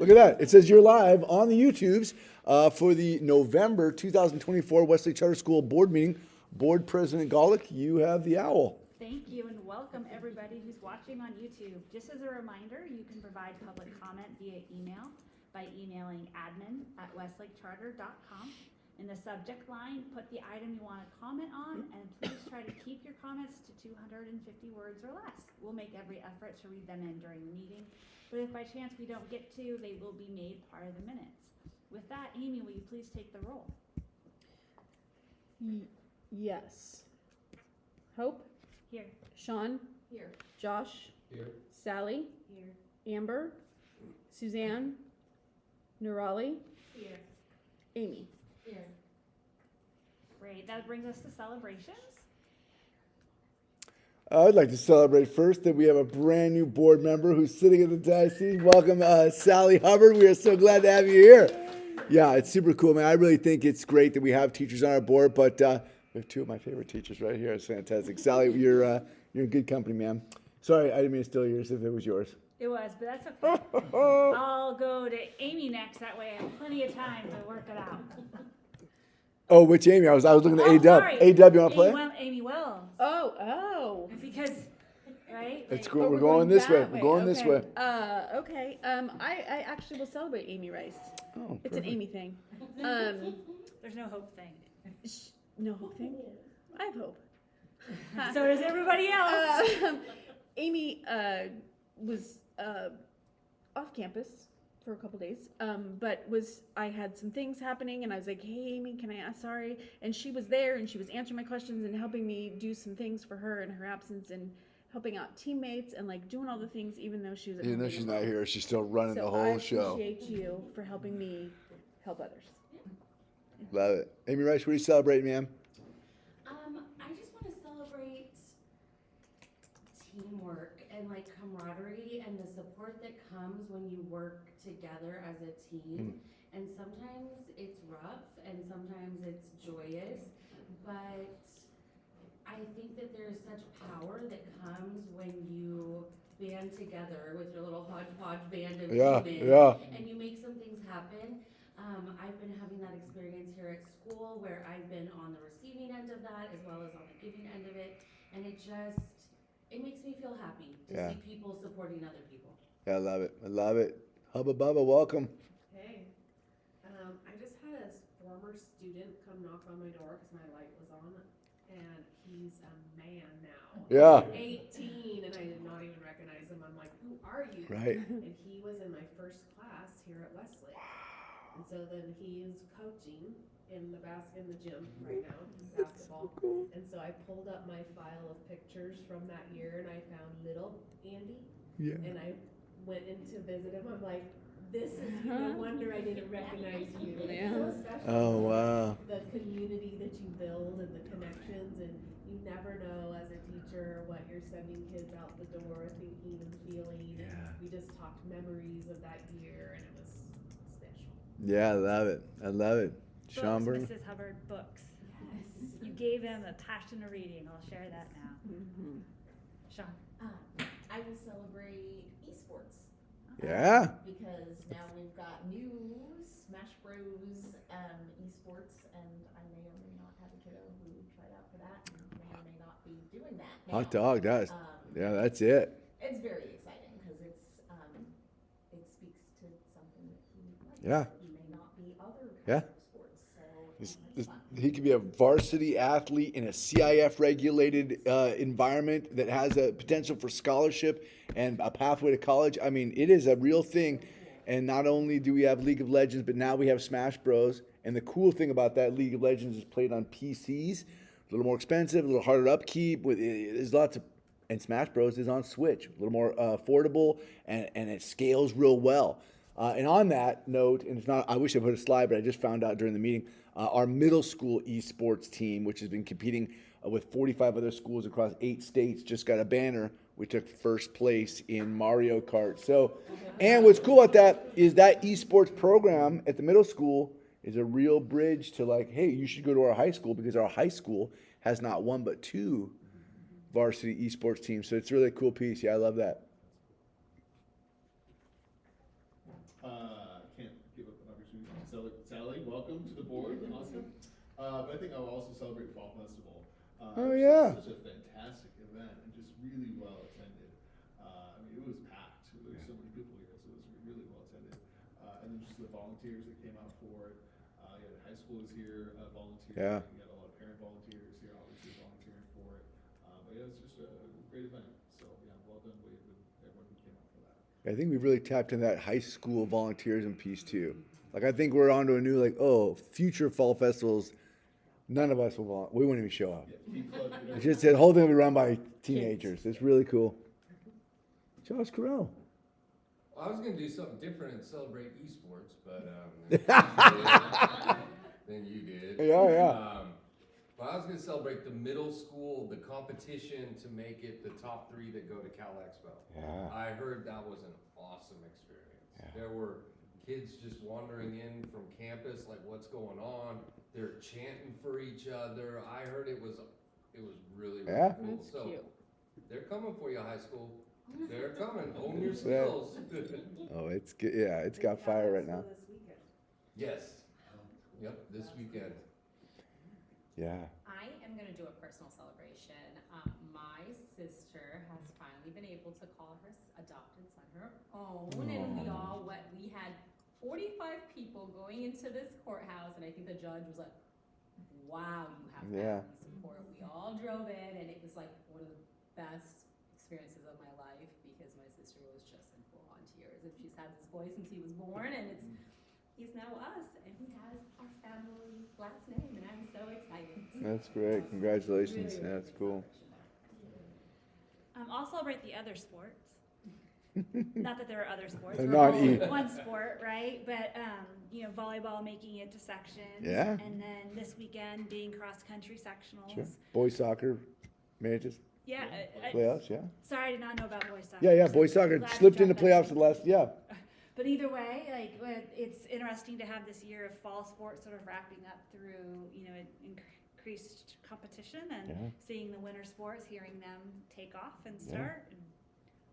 Look at that. It says you're live on the YouTubes for the November 2024 Wesley Charter School Board meeting. Board President Golick, you have the owl. Thank you, and welcome everybody who's watching on YouTube. Just as a reminder, you can provide public comment via email by emailing admin@westlakecharter.com. In the subject line, put the item you want to comment on, and please try to keep your comments to 250 words or less. We'll make every effort to read them in during the meeting, but if by chance we don't get to, they will be made part of the minutes. With that, Amy, will you please take the roll? Yes. Hope? Here. Sean? Here. Josh? Here. Sally? Here. Amber? Suzanne? Nurali? Here. Amy? Here. Great, that brings us to celebrations. I'd like to celebrate first that we have a brand new board member who's sitting at the diocese. Welcome, Sally Hubbard. We are so glad to have you here. Yeah, it's super cool, man. I really think it's great that we have teachers on our board, but we have two of my favorite teachers right here. It's fantastic. Sally, you're in good company, man. Sorry, I didn't mean to steal yours if it was yours. It was, but that's okay. I'll go to Amy next. That way I have plenty of time to work it out. Oh, which Amy? I was looking at A-Dub. Sorry. A-Dub, you want to play? Amy Wells. Oh. Because, right? It's like- cool. We're going this way. that We're going this way. Okay. I actually will celebrate Amy Rice. Oh, It's an perfect. Amy thing. There's no hope thing. No hope thing? I have hope. So does everybody else. Amy was off campus for a couple days, but I had some things happening, and I was like, "Hey, Amy, can I ask? Sorry." And she was there, and she was answering my questions and helping me do some things for her in her absence, and helping out teammates and like doing all the things, even though she was at Even home though being she's a mom. not here, she's still running So the I whole show. appreciate you for helping me help others. Love it. Amy Rice, what are you celebrating, ma'am? I just want to celebrate teamwork and like camaraderie and the support that comes when you work together as a team. And sometimes it's rough and sometimes it's joyous, but I think that there's such power that comes when you band together with your little hodgepodge band of humans and you make some things happen. I've been having that experience here at school where I've been on the receiving end of that as well as on the giving end of it, and it makes me feel happy to see people supporting other people. Yeah, I love it. I love it. Hubba Bubba, welcome. Hey, I just had a former student come knock on my door because my light was on, and he's a man now. Yeah. 18, and I did not even recognize him. I'm like, who are you? Right. And he was in my first class here at Wesley. And so then he is coaching in the gym right now, basketball. So cool. And so I pulled up my file of pictures from that year, and I found little Andy. Yeah. And I went in to visit him. I'm like, this is no wonder I didn't recognize you. And it's so special. Oh, wow. The community that you build and the connections, and you never know as a teacher what you're sending kids out the door thinking and feeling. Yeah. We just talked memories of that year, and it was special. Yeah, I love it. I love it. Sean Books, Byrne? Mrs. Hubbard, books. Yes. You gave them a passion of reading. I'll share that now. Sean. I will celebrate esports Yeah. because now we've got new Smash Bros. Esports, and I may or may not have a kiddo who tried out for that and may or may not be doing that now. Hot dog, that's, Um, yeah, that's it. It's very exciting because it speaks to something that he likes. Yeah. He may not be other Yeah. kinds of sports, so This- it's fun. He could be a varsity athlete in a CIF regulated environment that has a potential for scholarship and a pathway to college. I mean, it is a real thing. And not only do we have League of Legends, but now we have Smash Bros. And the cool thing about that, League of Legends is played on PCs, a little more expensive, a little harder to upkeep. There's lots of, and Smash Bros. Is on Switch, a little more affordable, and it scales real well. And on that note, and it's not, I wish I put a slide, but I just found out during the meeting, our middle school esports team, which has been competing with 45 other schools across 8 states, just got a banner. We took first place in Mario Kart. So, and what's cool about that is that esports program at the middle school is a real bridge to like, hey, you should go to our high school because our high school has not one but 2 varsity esports teams. So it's a really cool piece. Yeah, I love that. Can't give up an opportunity to celebrate. Sally, welcome to the board. Awesome. But I think I'll also celebrate Fall Festival. Oh, It was yeah. Such a fantastic event and just really well attended. I mean, it was packed. There were so many people here, so it was really well attended. And then just the volunteers that came out for it. You had high schoolers here volunteering. Yeah. You had a lot of parent volunteers here, obviously volunteering for it. But yeah, it's just a great event. So yeah, well done, Wade, with everyone who came out for that. I think we've really tapped into that high school volunteerism piece too. Like I think we're onto a new future fall festivals. None of us will we wouldn't even show up. Yeah, Teen Club, It's just the whole thing will be run by teenagers. It's really cool. Josh Carell. Well, I was gonna do something different and celebrate esports, but than you did. Yeah. But I was gonna celebrate the middle school, the competition to make it the top 3 that go to Cal Expo. Yeah. I heard that was an awesome experience. Yeah. There were kids just wandering in from campus, like what's going on? They're chanting for each other. I heard it was really, really Yeah. cool. That's So cute. they're coming for you, high school. They're coming. Hone your skills. Oh, it's good. Yeah, it's got fire right now. This weekend. Yes. Yep, this weekend. Yeah. I am gonna do a personal celebration. My sister has finally been able to call her adopted son her own, and we had 45 people going into this courthouse, and I think the judge was like, "Wow, you have Yeah. family support." We all drove in, and it was like one of the best experiences of my life because my sister was just in full on tears, and she's had this boy since he was born, and he's now us, and he has our family last name, and I'm so excited. That's great. Congratulations. That's cool. I'll celebrate the other sports. Not that there are other sports. They're we're not all E. one sport, right? But volleyball making it to sections. Yeah. And then this weekend being cross country sectionals. Sure. Boys soccer, managers, Yeah. playoffs. Yeah. Sorry, I did not know about boys soccer. Yeah. so Boys soccer glad you slipped into dropped that playoffs in. the last. Yeah. But either way, it's interesting to have this year of fall sports sort of wrapping up through increased competition and Yeah. seeing the winter sports, hearing them take off and start, and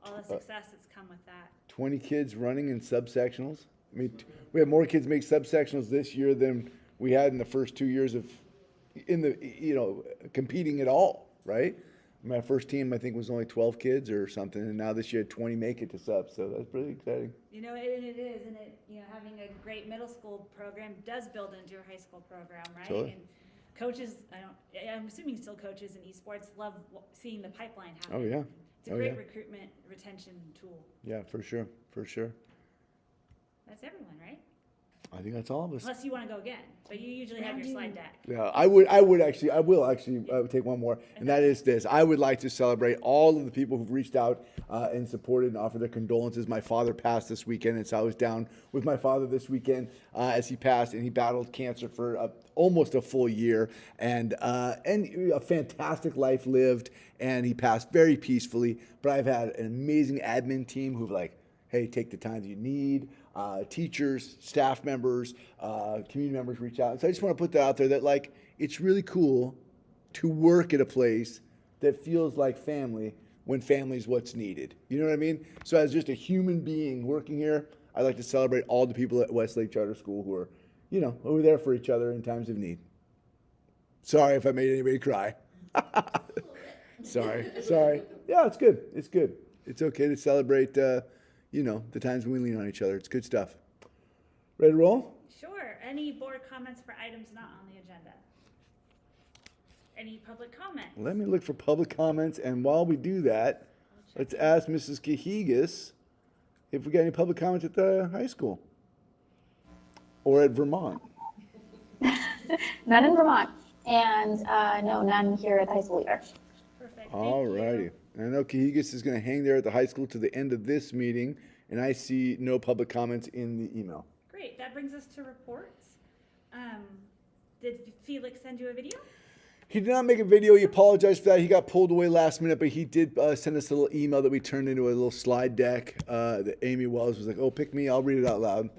all the success that's come with that. 20 kids running in subsectionals. I mean, we have more kids make subsectionals this year than we had in the first 2 years of competing at all, right? My first team, I think, was only 12 kids or something, and now this year 20 make it to subs, so that's pretty exciting. And it is, and having a great middle school program does build into your high school program, right? Totally. And coaches, I'm assuming still coaches in esports love seeing the pipeline happen. Oh, yeah. It's a Oh, great yeah. recruitment retention tool. Yeah, for sure. That's everyone, right? I think that's all of us. Unless you want to go again, but you usually have your slide deck. Yeah, I will actually take one more, and that is this. I would like to celebrate all of the people who've reached out and supported and offered their condolences. My father passed this weekend, and so I was down with my father this weekend as he passed, and he battled cancer for almost a full year, and a fantastic life lived, and he passed very peacefully. But I've had an amazing admin team who've hey, take the time that you need. Teachers, staff members, community members reach out. And so I just want to put that out there that it's really cool to work at a place that feels like family when family is what's needed. You know what I mean? So as just a human being working here, I'd like to celebrate all the people at Westlake Charter School who are, who are there for each other in times of need. Sorry if I made anybody cry. Sorry. Yeah, it's good. It's okay to celebrate the times when we lean on each other. It's good stuff. Ready to roll? Sure. Any board comments for items not on the agenda? Any public comments? Let me look for public comments, and while we do that, let's ask Mrs. Cahigas if we got any public comments at the high school or at Vermont. None in Vermont, and no, none here at the high school either. Perfect. All Thank righty. you. I know Cahigas is going to hang there at the high school to the end of this meeting, and I see no public comments in the email. Great. That brings us to reports. Did Felix send you a video? He did not make a video. He apologized for that. He got pulled away last minute, but he did send us a little email that we turned into a little slide deck that Amy Wells was like, "Oh, pick me. I'll read it out loud."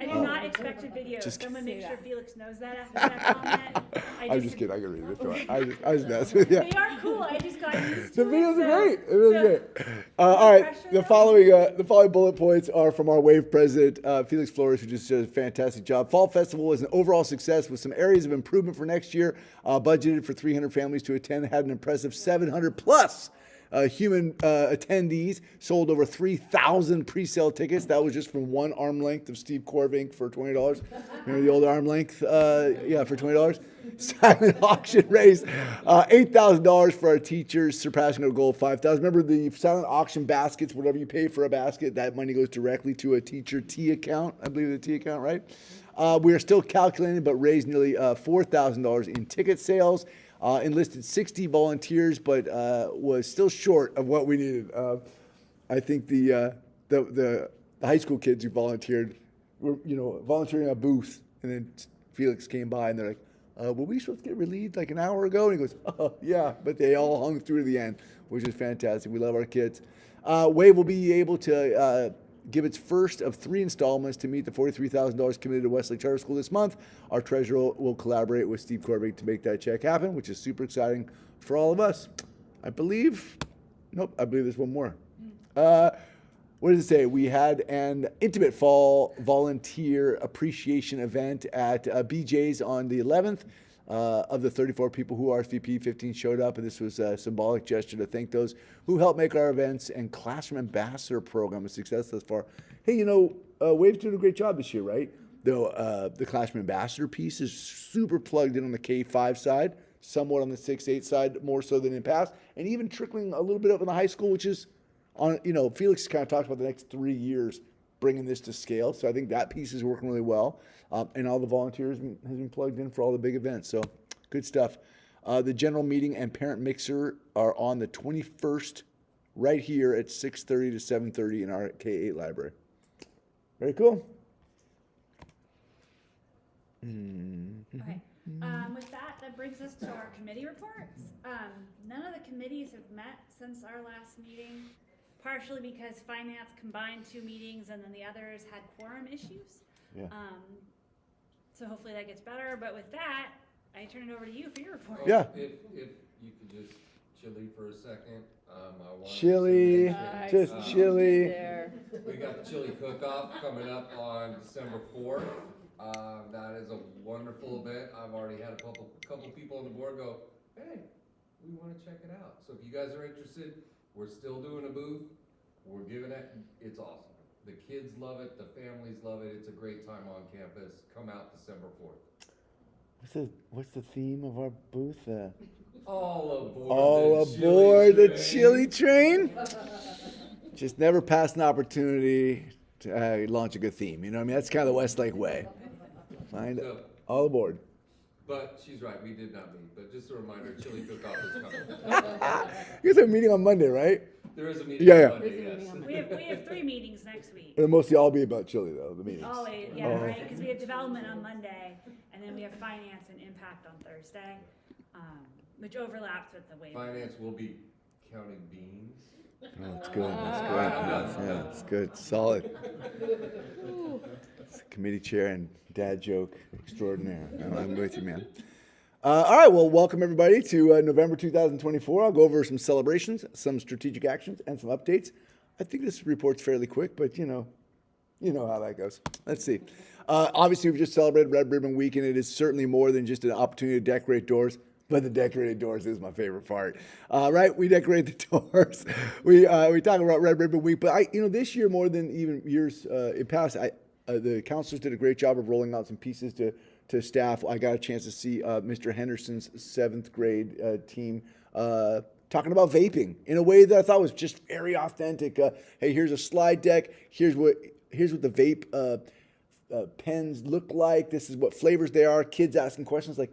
I do not expect a video. Just Someone say make sure that. Felix knows that after that comment. I'm just kidding. I can read it. It's all right. I was messing with you. They are cool. I just got used The to videos it. are great. The videos are great. All right. pressure The though? following bullet points are from our WAVE president, Felix Flores, who just did a fantastic job. Fall Festival was an overall success with some areas of improvement for next year. Budgeted for 300 families to attend. Had an impressive 700 plus human attendees. Sold over 3,000 pre-sale tickets. That was just from one arm length of Steve Corvink for $20. Remember the old arm length? Yeah, for $20. Silent auction raised $8,000 for our teachers, surpassing our goal of $5,000. Remember the silent auction baskets, whatever you pay for a basket, that money goes directly to a teacher T account. I believe the T account, right? We are still calculating, but raised nearly $4,000 in ticket sales. Enlisted 60 volunteers, but was still short of what we needed. I think the high school kids who volunteered were, volunteering a booth, and then Felix came by, and they're like, were we supposed to get relieved like an hour ago? And he goes, oh, yeah, but they all hung through to the end, which is fantastic. We love our kids. WAVE will be able to give its first of 3 installments to meet the $43,000 committed to Westlake Charter School this month. Our treasurer will collaborate with Steve Corvink to make that check happen, which is super exciting for all of us. I believe there's one more. What does it say? We had an intimate fall volunteer appreciation event at BJ's on the 11th. Of the 34 people who RSVP, 15 showed up, and this was a symbolic gesture to thank those who helped make our events and classroom ambassador program a success thus far. Hey, WAVE's doing a great job this year, right? The classroom ambassador piece is super plugged in on the K-5 side, somewhat on the 6-8 side, more so than in the past, and even trickling a little bit up in the high school, which is on, Felix kind of talked about the next 3 years bringing this to scale. So I think that piece is working really well. And all the volunteers has been plugged in for all the big events. So good stuff. The general meeting and parent mixer are on the 21st right here at 6:30 to 7:30 in our K-8 library. Very cool. Okay. With that brings us to our committee reports. None of the committees have met since our last meeting, partially because finance combined 2 meetings and then the others had quorum issues. Yeah. So hopefully that gets better. But with that, I turn it over to you for your report. Yeah. If you could just chili for a second, I wanted Chili, to mention, just chili. There. we got the chili cook-off coming up on December 4th. That is a wonderful event. I've already had a couple people on the board go, hey, we want to check it out. So if you guys are interested, we're still doing a booth. We're giving it, it's awesome. The kids love it, the families love it. It's a great time on campus. Come out December 4th. What's the theme of our booth? All aboard. All the aboard chili the train. chili train. Just never pass an opportunity to launch a good theme. You know what I mean? That's kind of the Westlake way. Find So, all aboard. but she's right, we did not meet. But just a reminder, chili cook-off is coming. You guys have a meeting on Monday, right? There is a meeting Yeah, yeah. on Monday, yes. We have 3 meetings next week. It'll mostly all be about chili, though, the meetings. Always, yeah, Oh. right, because we have development on Monday, and then we have finance and impact on Thursday, which overlaps with the waiver. Finance will be counting beans. Oh, that's good. That's good. Yeah, it's good. Solid. It's a committee chair and dad joke extraordinaire. I'm with you, man. All right, well, welcome everybody to November 2024. I'll go over some celebrations, some strategic actions, and some updates. I think this report's fairly quick, but you know how that goes. Let's see. Obviously, we've just celebrated Red Ribbon Week, and it is certainly more than just an opportunity to decorate doors. But the decorated doors is my favorite part, right? We decorate the doors. We talk about Red Ribbon Week, but this year more than even years in past, the counselors did a great job of rolling out some pieces to staff. I got a chance to see Mr. Henderson's 7th grade team talking about vaping in a way that I thought was just very authentic. Hey, here's a slide deck. Here's what the vape pens look like. This is what flavors they are. Kids asking questions like,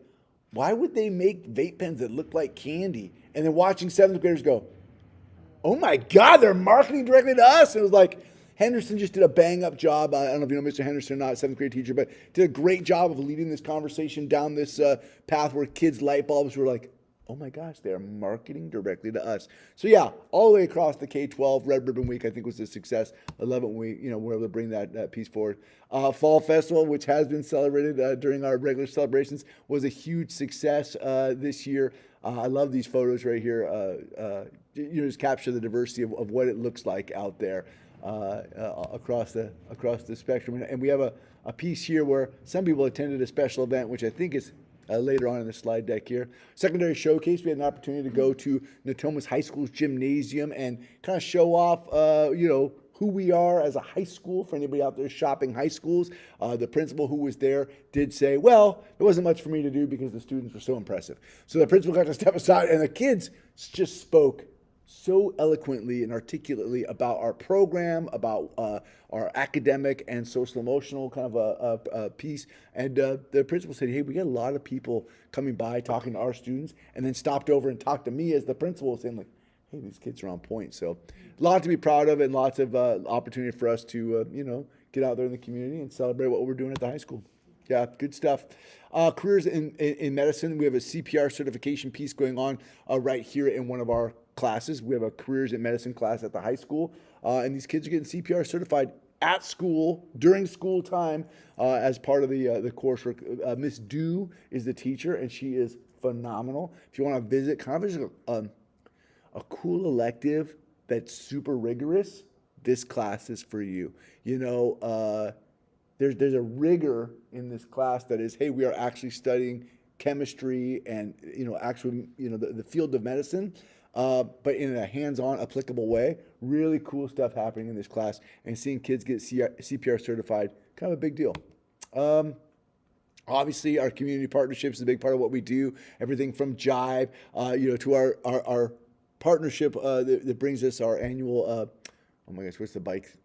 why would they make vape pens that look like candy? And then watching 7th graders go, oh my God, they're marketing directly to us. And it was like, Henderson just did a bang-up job. I don't know if you know Mr. Henderson or not, 7th grade teacher, but did a great job of leading this conversation down this path where kids' light bulbs were like, oh my gosh, they are marketing directly to us. So yeah, all the way across the K-12, Red Ribbon Week, I think was a success. I love it when we, were able to bring that piece forward. Fall Festival, which has been celebrated during our regular celebrations, was a huge success this year. I love these photos right here. Just capture the diversity of what it looks like out there across the spectrum. And we have a piece here where some people attended a special event, which I think is later on in the slide deck here. Secondary showcase, we had an opportunity to go to Natomas High School's gymnasium and kind of show off, who we are as a high school for anybody out there shopping high schools. The principal who was there did say, well, there wasn't much for me to do because the students were so impressive. So the principal got to step aside and the kids just spoke so eloquently and articulately about our program, about our academic and social emotional kind of a piece. And the principal said, hey, we got a lot of people coming by talking to our students, and then stopped over and talked to me as the principal, saying like, hey, these kids are on point. So a lot to be proud of and lots of opportunity for us to, get out there in the community and celebrate what we're doing at the high school. Yeah, good stuff. Careers in medicine, we have a CPR certification piece going on right here in one of our classes. We have a careers in medicine class at the high school, and these kids are getting CPR certified at school during school time as part of the coursework. Miss Dew is the teacher, and she is phenomenal. If you want to visit, kind of just a cool elective that's super rigorous, this class is for you. There's a rigor in this class that is, hey, we are actually studying chemistry and actually the field of medicine, but in a hands-on, applicable way. Really cool stuff happening in this class, and seeing kids get CPR certified, kind of a big deal. Obviously, our community partnerships is a big part of what we do. Everything from Jive, to our partnership that brings us our annual. Oh my gosh, what's the bike?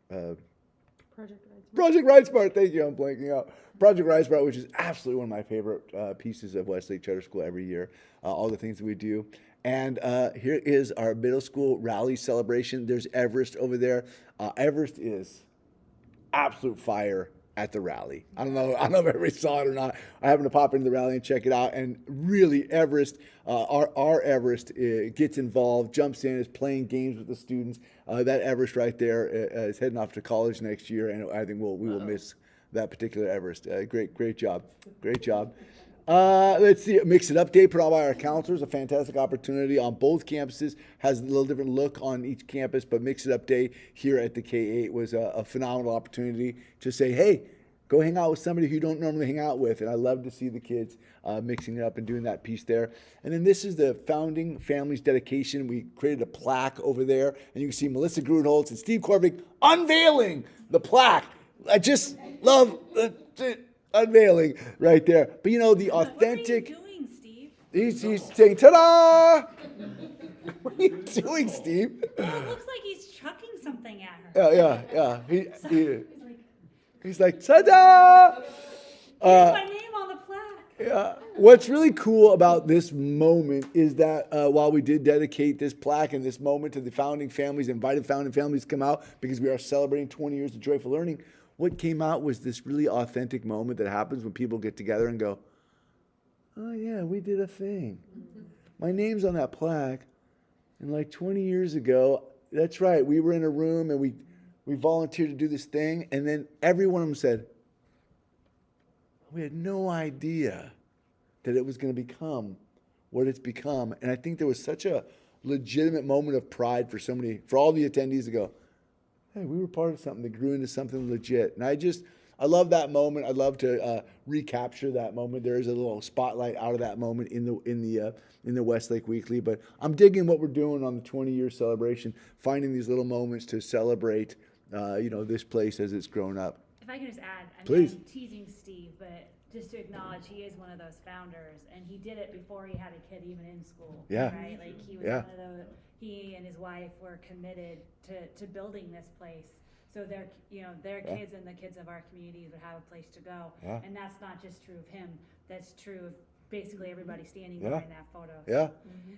Project Ride Smart. Thank you. I'm blanking out. Project Ride Smart, which is absolutely one of my favorite pieces of Westlake Charter School every year. All the things that we do. And here is our middle school rally celebration. There's Everest over there. Everest is absolute fire at the rally. I don't know if everybody saw it or not. I happened to pop into the rally and check it out. And really, Everest, our Everest gets involved, jumps in, is playing games with the students. That Everest right there is heading off to college next year, and I think we will miss that particular Everest. Great job. Let's see, Mix It Up Day put on by our counselors, a fantastic opportunity on both campuses. Has a little different look on each campus, but Mix It Up Day here at the K-8 was a phenomenal opportunity to say, hey, go hang out with somebody who you don't normally hang out with. And I love to see the kids mixing it up and doing that piece there. And then this is the Founding Families dedication. We created a plaque over there, and you can see Melissa Grunholz and Steve Korvik unveiling the plaque. I just love unveiling right there. But the authentic. What are you doing, Steve? He's saying, ta-da! What are you doing, Steve? Well, it looks like he's chucking something at her. Yeah. He's like, ta-da! Here's my name on the plaque. Yeah. What's really cool about this moment is that while we did dedicate this plaque and this moment to the founding families, invited founding families to come out because we are celebrating 20 years of joyful learning, what came out was this really authentic moment that happens when people get together and go, oh yeah, we did a thing. My name's on that plaque. And like 20 years ago, that's right, we were in a room and we volunteered to do this thing. And then every one of them said, we had no idea that it was going to become what it's become. And I think there was such a legitimate moment of pride for all the attendees to go, hey, we were part of something that grew into something legit. And I love that moment. I'd love to recapture that moment. There is a little spotlight out of that moment in the Westlake Weekly. But I'm digging what we're doing on the 20-year celebration, finding these little moments to celebrate, this place as it's grown up. If I can just add, Please. I'm teasing Steve, but just to acknowledge he is one of those founders, and he did it before he had a kid even in school. Yeah. Right? Like he was Yeah. one of those. He and his wife were committed to building this place, so their kids and the kids of our communities would have a place to go. Yeah. And that's not just true of him. That's true of basically everybody standing there Yeah. in that photo. Yeah.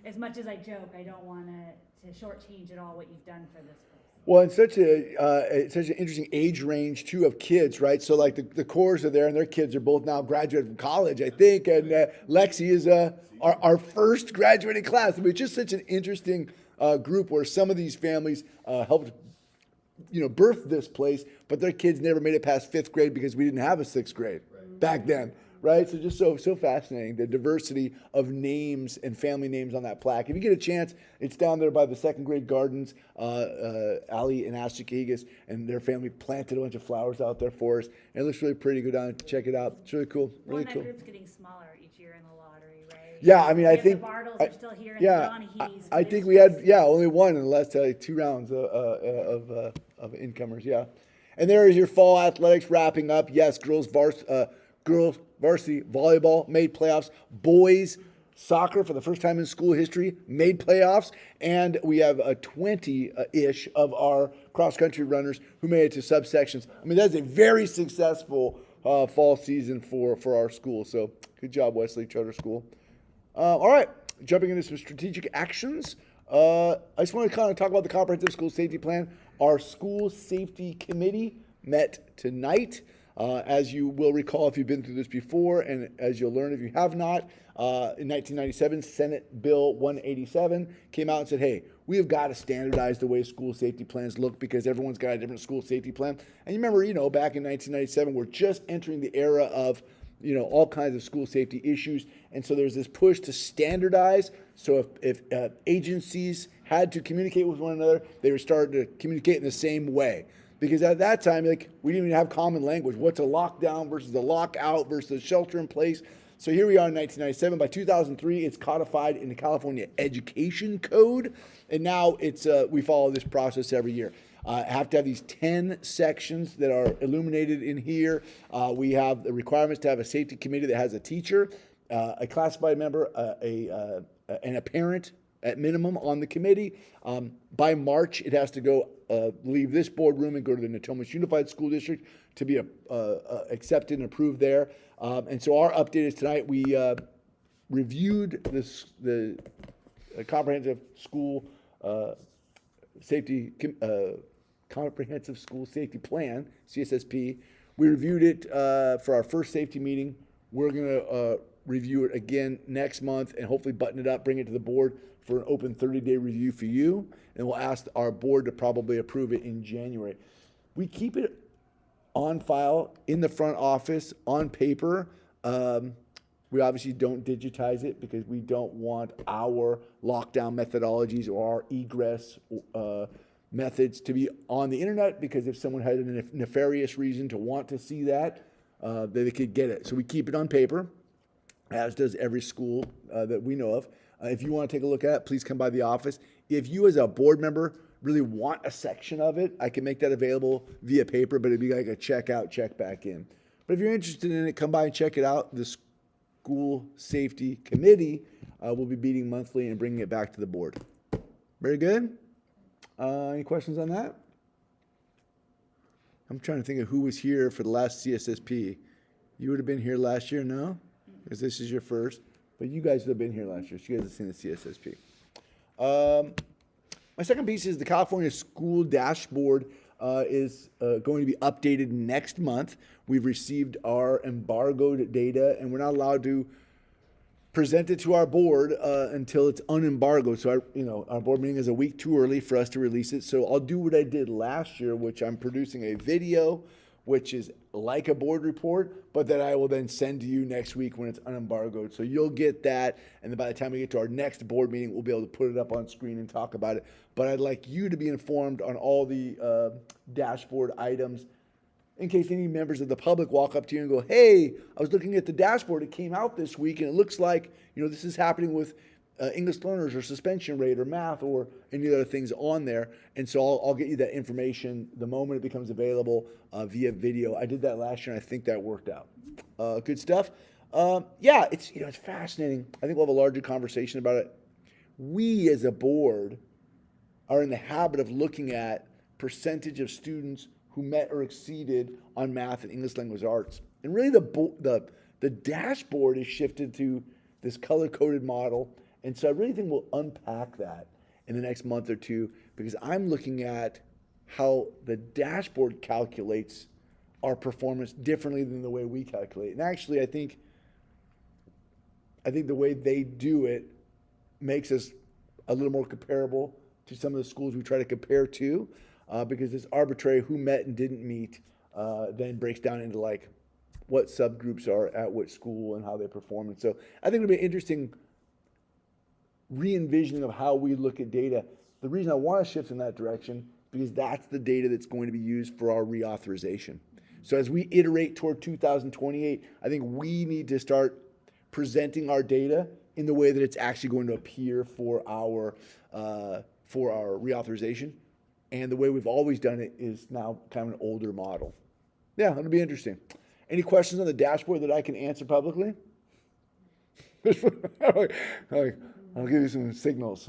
As much as I joke, I don't want to shortchange at all what you've done for this place. Well, it's such an interesting age range too of kids, right? So like the cores are there, and their kids are both now graduated from college, I think, and Lexi is our first graduating class. I mean, it's just such an interesting group where some of these families helped birth this place, but their kids never made it past fifth grade because we didn't have a sixth grade back then, right? So just so fascinating, the diversity of names and family names on that plaque. If you get a chance, it's down there by the second grade gardens. Ali and Ashley Kagas and their family planted a bunch of flowers out there for us. And it looks really pretty. Go down and check it out. It's really cool. Well, Really and that cool. group's getting smaller each year in the lottery, right? Yeah, I mean, I We have think the Bartles I- are still here and yeah, the Donahues. I but think it's we had just- only one in the last 2 rounds of incomers. Yeah, and there is your fall athletics wrapping up. Yes, girls varsity volleyball made playoffs. Boys soccer for the first time in school history made playoffs, and we have 20-ish of our cross country runners who made it to subsections. I mean, that's a very successful fall season for our school. So good job, Wesley Charter School. All right, jumping into some strategic actions. I just want to kind of talk about the comprehensive school safety plan. Our school safety committee met tonight. As you will recall if you've been through this before, and as you'll learn if you have not, in 1997, Senate Bill 187 came out and said, hey, we have got to standardize the way school safety plans look because everyone's got a different school safety plan. And you remember, back in 1997, we're just entering the era of all kinds of school safety issues. And so there's this push to standardize. So if agencies had to communicate with one another, they were starting to communicate in the same way. Because at that time, we didn't even have common language. What's a lockdown versus a lockout versus shelter in place? So here we are in 1997. By 2003, it's codified in the California Education Code. And now we follow this process every year. Have to have these 10 sections that are illuminated in here. We have the requirements to have a safety committee that has a teacher, a classified member, and a parent at minimum on the committee. By March, it has to go leave this boardroom and go to the Natomas Unified School District to be accepted and approved there. And so our update is tonight. We reviewed the comprehensive school safety comprehensive school safety plan, CSSP. We reviewed it for our first safety meeting. We're going to review it again next month and hopefully button it up, bring it to the board for an open 30-day review for you. And we'll ask our board to probably approve it in January. We keep it on file in the front office on paper. We obviously don't digitize it because we don't want our lockdown methodologies or our egress methods to be on the internet, because if someone had a nefarious reason to want to see that, they could get it. So we keep it on paper, as does every school that we know of. If you want to take a look at it, please come by the office. If you as a board member really want a section of it, I can make that available via paper, but it'd be like a check out, check back in. But if you're interested in it, come by and check it out. The School Safety Committee will be meeting monthly and bringing it back to the board. Very good. Any questions on that? I'm trying to think of who was here for the last CSSP. You would have been here last year, no? Because this is your first. But you guys would have been here last year, so you guys have seen the CSSP. My second piece is the California School Dashboard is going to be updated next month. We've received our embargoed data, and we're not allowed to present it to our board until it's unembargoed. So our board meeting is a week too early for us to release it. So I'll do what I did last year, which I'm producing a video, which is like a board report, but that I will then send to you next week when it's unembargoed. So you'll get that, and then by the time we get to our next board meeting, we'll be able to put it up on screen and talk about it. But I'd like you to be informed on all the dashboard items in case any members of the public walk up to you and go, hey, I was looking at the dashboard, it came out this week, and it looks like, this is happening with English learners or suspension rate or math or any other things on there. And so I'll get you that information the moment it becomes available via video. I did that last year, and I think that worked out. Good stuff. It's fascinating. I think we'll have a larger conversation about it. We as a board are in the habit of looking at percentage of students who met or exceeded on math and English language arts. And really the dashboard is shifted to this color-coded model. And so I really think we'll unpack that in the next month or two, because I'm looking at how the dashboard calculates our performance differently than the way we calculate. And actually, I think the way they do it makes us a little more comparable to some of the schools we try to compare to, because it's arbitrary who met and didn't meet, then breaks down into like what subgroups are at which school and how they perform. And so I think it'll be an interesting re-envisioning of how we look at data. The reason I want to shift in that direction, because that's the data that's going to be used for our reauthorization. So as we iterate toward 2028, I think we need to start presenting our data in the way that it's actually going to appear for our reauthorization. And the way we've always done it is now kind of an older model. Yeah, it'll be interesting. Any questions on the dashboard that I can answer publicly? I'll give you some signals.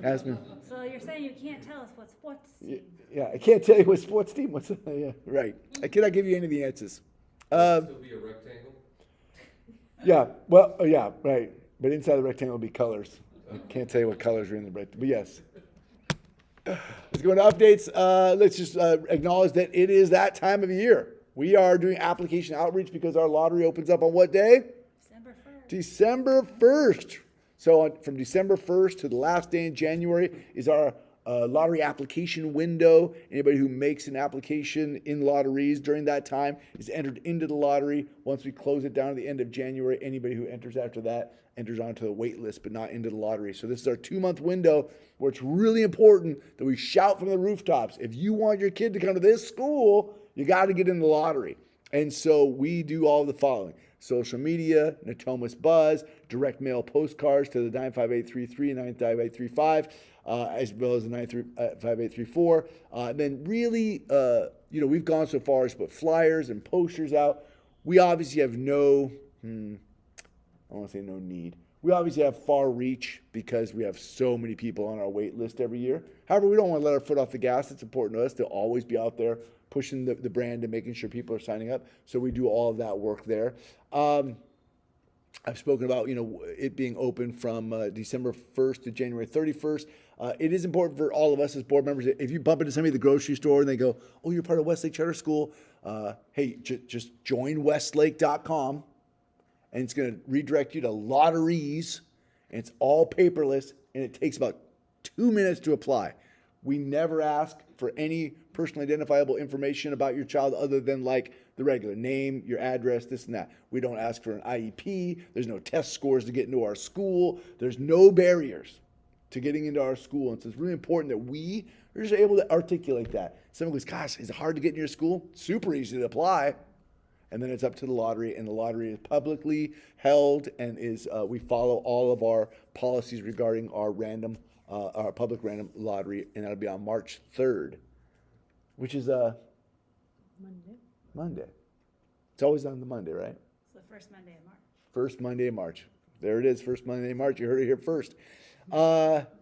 Ask me. So you're saying you can't tell us what sports team? Yeah, I can't tell you what sports team. Yeah, right. I cannot give you any of the answers. It'll still be a rectangle. Yeah, well, yeah, right. But inside the rectangle will be colors. I can't tell you what colors are in the rectangle, but yes. Let's go into updates. Let's just acknowledge that it is that time of year. We are doing application outreach because our lottery opens up on what day? December 1st. December 1st. So from December 1st to the last day in January is our lottery application window. Anybody who makes an application in lotteries during that time is entered into the lottery. Once we close it down at the end of January, anybody who enters after that enters onto the wait list, but not into the lottery. So this is our 2-month window where it's really important that we shout from the rooftops. If you want your kid to come to this school, you got to get in the lottery. And so we do all of the following: social media, Natomas Buzz, direct mail postcards to the 95833 and 95835, as well as the 95834. Then really, we've gone so far as to put flyers and posters out. We obviously have no need. We obviously have far reach because we have so many people on our wait list every year. However, we don't want to let our foot off the gas. It's important to us to always be out there pushing the brand and making sure people are signing up. So we do all of that work there. I've spoken about, it being open from December 1st to January 31st. It is important for all of us as board members. If you bump into somebody at the grocery store and they go, "Oh, you're part of Westlake Charter School," hey, just join westlake.com. And it's going to redirect you to lotteries, and it's all paperless, and it takes about 2 minutes to apply. We never ask for any personally identifiable information about your child other than like the regular name, your address, this and that. We don't ask for an IEP. There's no test scores to get into our school. There's no barriers to getting into our school. And so it's really important that we are just able to articulate that. Someone goes, "Gosh, is it hard to get in your school?" Super easy to apply. And then it's up to the lottery, and the lottery is publicly held and we follow all of our policies regarding our public random lottery, and that'll be on March 3rd, which is Monday. It's always on the Monday, right? It's the first Monday of March. First Monday in March. There it is, first Monday in March. You heard it here first.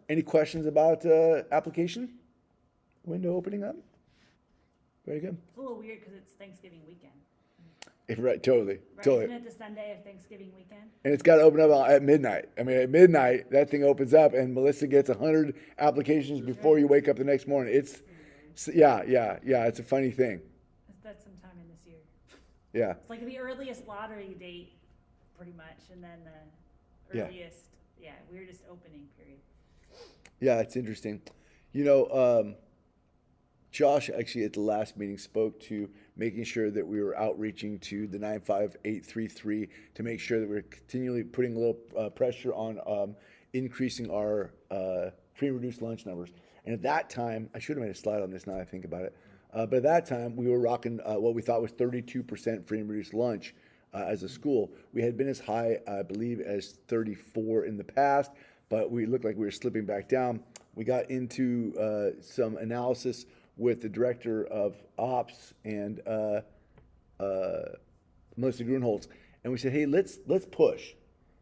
Any questions about application window opening up? Very good. It's a little weird because it's Thanksgiving weekend. Right, totally. Right? Totally. Isn't it the Sunday of Thanksgiving weekend? And it's got to open up at midnight. I mean, at midnight, that thing opens up, and Melissa gets 100 applications before you wake up the next morning. Yeah. It's a funny thing. That's sometime in this year. Yeah. It's like the earliest lottery date, pretty much, and then the Yeah. earliest, weirdest opening period. Yeah, it's interesting. Josh actually at the last meeting spoke to making sure that we were outreaching to the 95833 to make sure that we're continually putting a little pressure on increasing our free and reduced lunch numbers. And at that time, I should have made a slide on this now that I think about it, but at that time we were rocking what we thought was 32% free and reduced lunch as a school. We had been as high, I believe, as 34 in the past, but we looked like we were slipping back down. We got into some analysis with the director of ops and Melissa Grunholz, and we said, "Hey, let's push."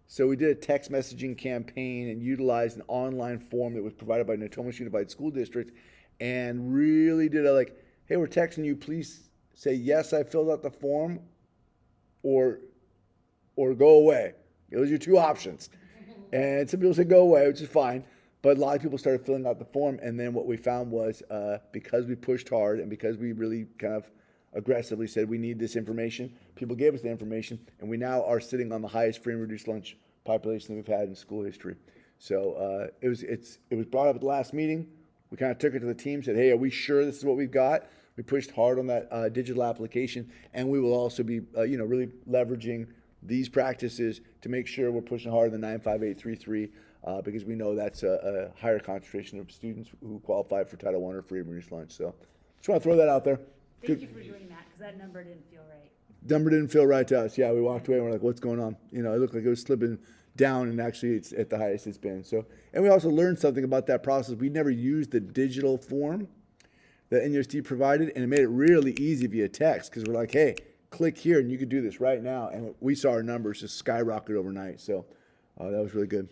So we did a text messaging campaign and utilized an online form that was provided by Natomas Unified School District, and really did "Hey, we're texting you. Please say yes, I filled out the form, or go away. Those are your two options." And some people said go away, which is fine. But a lot of people started filling out the form, and then what we found was because we pushed hard and because we really kind of aggressively said we need this information, people gave us the information, and we now are sitting on the highest free and reduced lunch population that we've had in school history. So it was brought up at the last meeting. We kind of took it to the team, said, hey, are we sure this is what we've got? We pushed hard on that digital application, and we will also be really leveraging these practices to make sure we're pushing hard on the 95833 because we know that's a higher concentration of students who qualify for Title I or free and reduced lunch. So just want to throw that out there. Thank you for doing that, because that number didn't feel right. Number didn't feel right to us. Yeah, we walked away and we're like, what's going on? It looked like it was slipping down, and actually it's at the highest it's been. So, and we also learned something about that process. We never used the digital form that NUSD provided, and it made it really easy via text, because we're like, hey, click here and you can do this right now. And we saw our numbers just skyrocket overnight. So that was really good.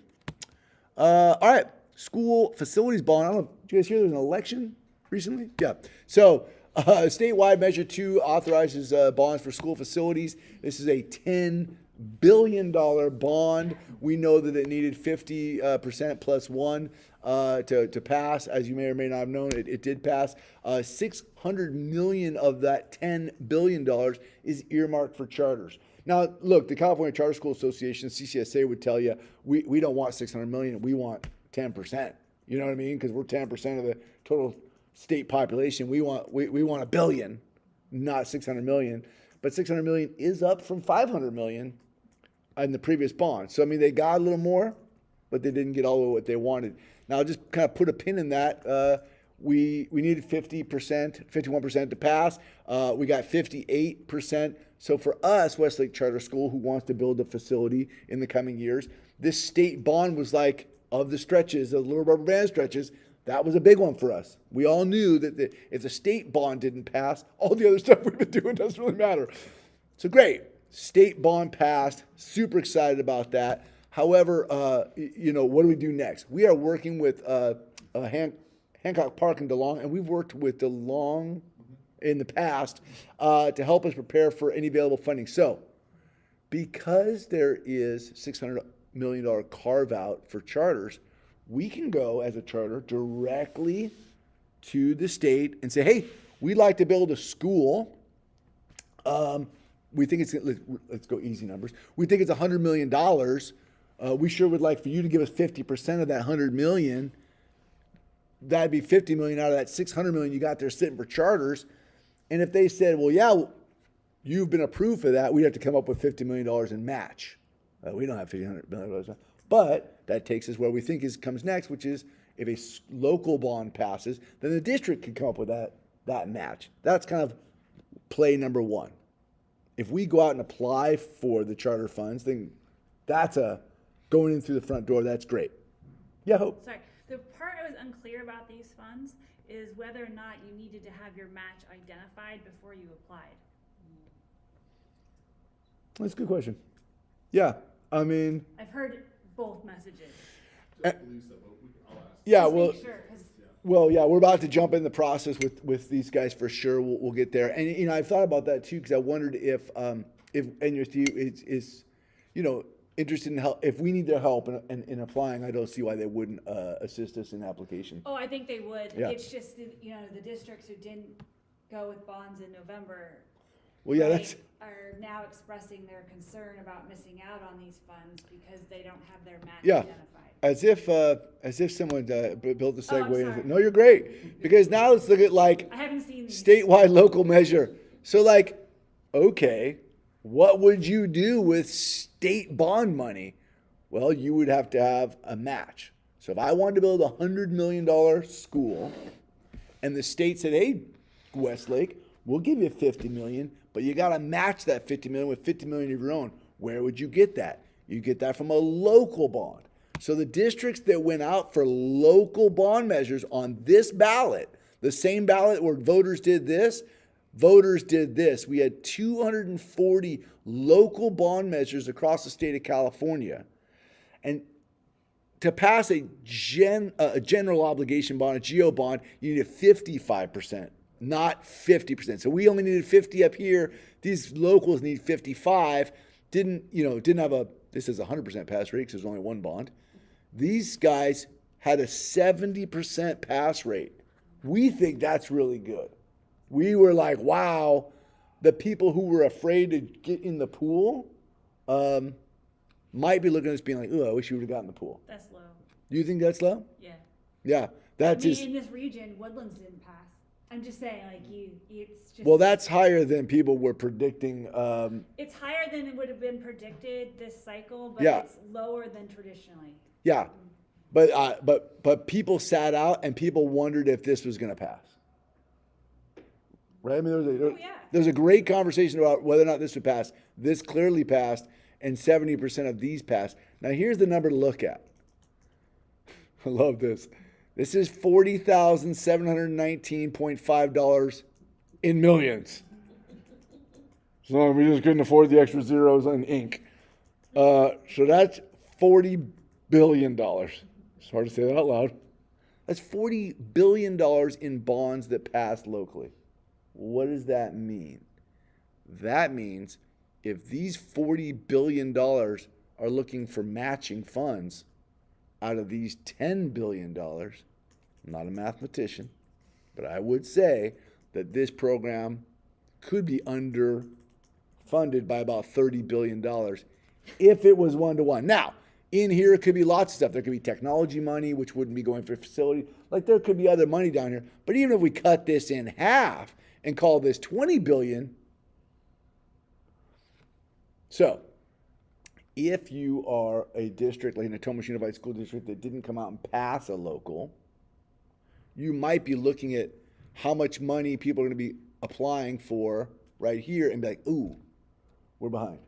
All right, school facilities bond. I don't know, did you guys hear there was an election recently? Yeah. So statewide Measure 2 authorizes bonds for school facilities. This is a $10 billion bond. We know that it needed 50% plus one to pass. As you may or may not have known, it did pass. $600 million of that $10 billion is earmarked for charters. Now, look, the California Charter School Association, CCSA, would tell you, we don't want $600 million, we want 10%. You know what I mean? Because we're 10% of the total state population. We want $1 billion, not $600 million. But $600 million is up from $500 million in the previous bond. So, I mean, they got a little more, but they didn't get all of what they wanted. Now, I'll just kind of put a pin in that. We needed 51% to pass. We got 58%. So for us, Westlake Charter School, who wants to build a facility in the coming years, this state bond was like, of the stretches, the little rubber band stretches, that was a big one for us. We all knew that if the state bond didn't pass, all the other stuff we've been doing doesn't really matter. So great. State bond passed. Super excited about that. However, what do we do next? We are working with Hancock Park in DeLong, and we've worked with DeLong in the past to help us prepare for any available funding. So because there is $600 million carve out for charters, we can go as a charter directly to the state and say, hey, we'd like to build a school. We think let's go easy numbers. We think it's $100 million. We sure would like for you to give us 50% of that $100 million. That'd be $50 million out of that $600 million you got there sitting for charters. And if they said, well, yeah, you've been approved for that, we'd have to come up with $50 million in match. We don't have $100 million. But that takes us where we think comes next, which is if a local bond passes, then the district can come up with that match. That's kind of play number one. If we go out and apply for the charter funds, then that's going in through the front door. That's great. Yeah, Hope. Sorry, the part I was unclear about these funds is whether or not you needed to have your match identified before you applied. That's a good question. Yeah, I mean. I've heard both messages. I believe so, but I'll ask. Yeah, Just well. make sure, 'cause Well, yeah, we're about to jump in the process with these guys for sure. We'll get there, and I've thought about that too, because I wondered if NUSD is interested in help. If we need their help in applying, I don't see why they wouldn't assist us in the application. Oh, I think they would. Yeah. It's just, the districts who didn't go with bonds in November. Well, yeah, right, that's are now expressing their concern about missing out on these funds because they don't have their match Yeah. identified. as if someone built the Oh, I'm segue. sorry. No, you're great, because now let's look at like I haven't seen. statewide local measure. So like, okay, what would you do with state bond money? Well, you would have to have a match. So if I wanted to build $100 million school and the state said, hey, Westlake, we'll give you $50 million, but you got to match that $50 million with $50 million of your own. Where would you get that? You get that from a local bond. So the districts that went out for local bond measures on this ballot, the same ballot where voters did this, We had 240 local bond measures across the state of California. And to pass a general obligation bond, a GO bond, you needed 55%, not 50%. So we only needed 50 up here. These locals need 55. Didn't have this is 100% pass rate because there's only one bond. These guys had a 70% pass rate. We think that's really good. We were like, wow, the people who were afraid to get in the pool might be looking at us being like, oh, I wish you would have gotten in the pool. That's low. Do you think that's low? Yeah. Yeah, I that's mean, just, in this region, Woodlands didn't pass. I'm just saying, like, it's just. well, that's higher than people were predicting. It's higher than it would have been predicted this cycle, but Yeah. it's lower than traditionally. Yeah, but people sat out and people wondered if this was going to pass. Right? I mean, Oh, yeah. there was a great conversation about whether or not this would pass. This clearly passed, and 70% of these passed. Now, here's the number to look at. I love this. This is $40,719.5 in millions. So we just couldn't afford the extra zeros in ink. So that's $40 billion. It's hard to say that out loud. That's $40 billion in bonds that passed locally. What does that mean? That means if these $40 billion are looking for matching funds out of these $10 billion, I'm not a mathematician, but I would say that this program could be underfunded by about $30 billion if it was one-to-one. Now, in here, it could be lots of stuff. There could be technology money, which wouldn't be going for facility. Like, there could be other money down here. But even if we cut this in half and call this $20 billion, so if you are a district like Natomas Unified School District that didn't come out and pass a local, you might be looking at how much money people are going to be applying for right here and be like, ooh, we're behind.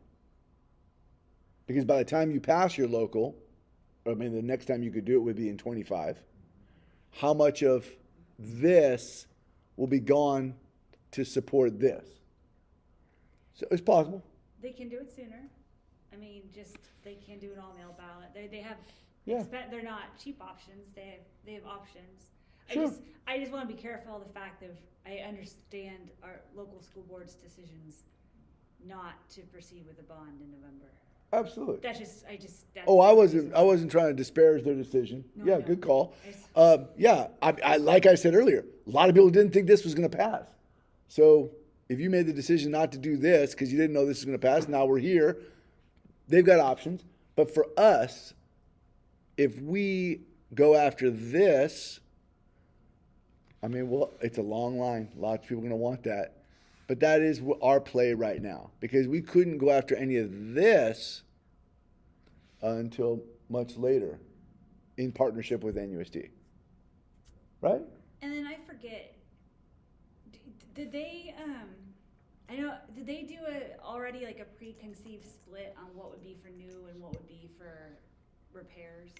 Because by the time you pass your local, I mean, the next time you could do it would be in 25. How much of this will be gone to support this? So it's possible. They can do it sooner. I mean, just, they can do an all-mail ballot. They have, Yeah. they're not cheap options. They have options. Sure. I just want to be careful of the fact of, I understand our local school board's decisions not to proceed with a bond in November. Absolutely. That's Oh, I wasn't trying to disparage their decision. No, Yeah, no. good call. I just- Yeah, I like I said earlier, a lot of people didn't think this was going to pass. So if you made the decision not to do this because you didn't know this was going to pass, now we're here. They've got options. But for us, if we go after this, I mean, well, it's a long line. Lots of people are going to want that. But that is our play right now because we couldn't go after any of this until much later in partnership with NUSD. Right? And then I forget, did they, I know, did they do already like a preconceived split on what would be for new and what would be for repairs?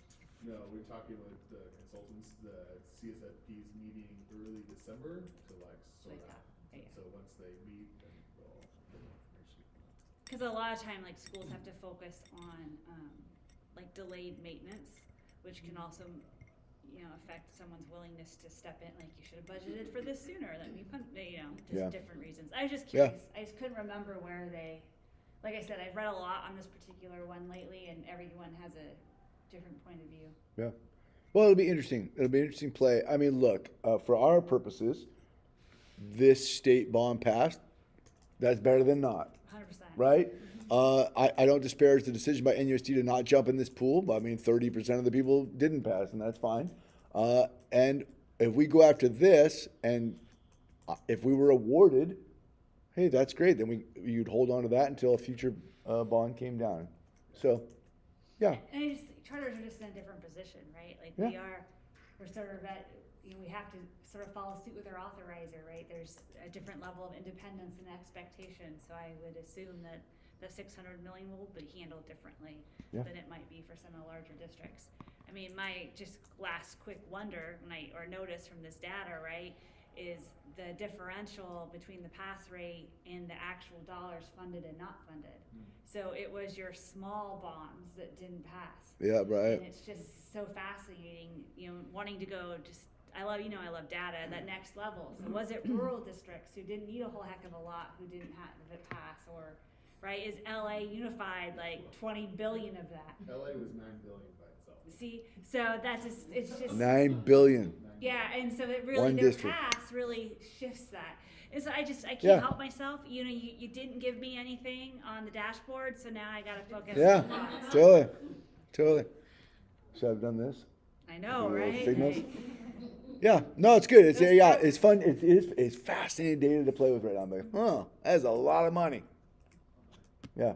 No, we're talking with the consultants, the CSFP's meeting early December to like sort Like out. that, yeah. So once they meet, then we'll get more information. Because a lot of time, like, schools have to focus on, like, delayed maintenance, which can also, affect someone's willingness to step in, like, you should have budgeted for this sooner, just Yeah. different reasons. I was just Yeah. curious, I just couldn't remember where they, like I said, I've read a lot on this particular one lately, and everyone has a different point of view. Yeah. Well, it'll be interesting. It'll be an interesting play. I mean, look, for our purposes, this state bond passed. That's better than not, 100%. right? I don't disparage the decision by NUSD to not jump in this pool. But I mean, 30% of the people didn't pass, and that's fine. And if we go after this, and if we were awarded, hey, that's great. Then you'd hold on to that until a future bond came down. So, yeah. And charters are just in a different position, right? Like, Yeah. we're sort of at, we have to sort of follow suit with our authorizer, right? There's a different level of independence and expectation, so I would assume that the 600 million will be handled differently Yeah. than it might be for some of the larger districts. I mean, my just last quick wonder, or notice from this data, right, is the differential between the pass rate and the actual dollars funded and not funded. So it was your small bonds that didn't pass. Yeah, right. And it's just so fascinating, wanting to go I love data, that next level. So was it rural districts who didn't need a whole heck of a lot who didn't have it pass, or, right, is LA Unified like 20 billion of that? LA was 9 billion by itself. See, so that's just, it's just. 9 billion. Yeah, and so it really, One their district. past really shifts that. And so I Yeah. can't help myself, you know, you didn't give me anything on the dashboard, so now I gotta focus. Yeah, totally. Should I have done this? I know, Little right? signals. Right. Yeah, no, it's good. It's Those yeah, stuff- it's fun. It's fascinating data to play with right now. I'm like, that's a lot of money. Yeah.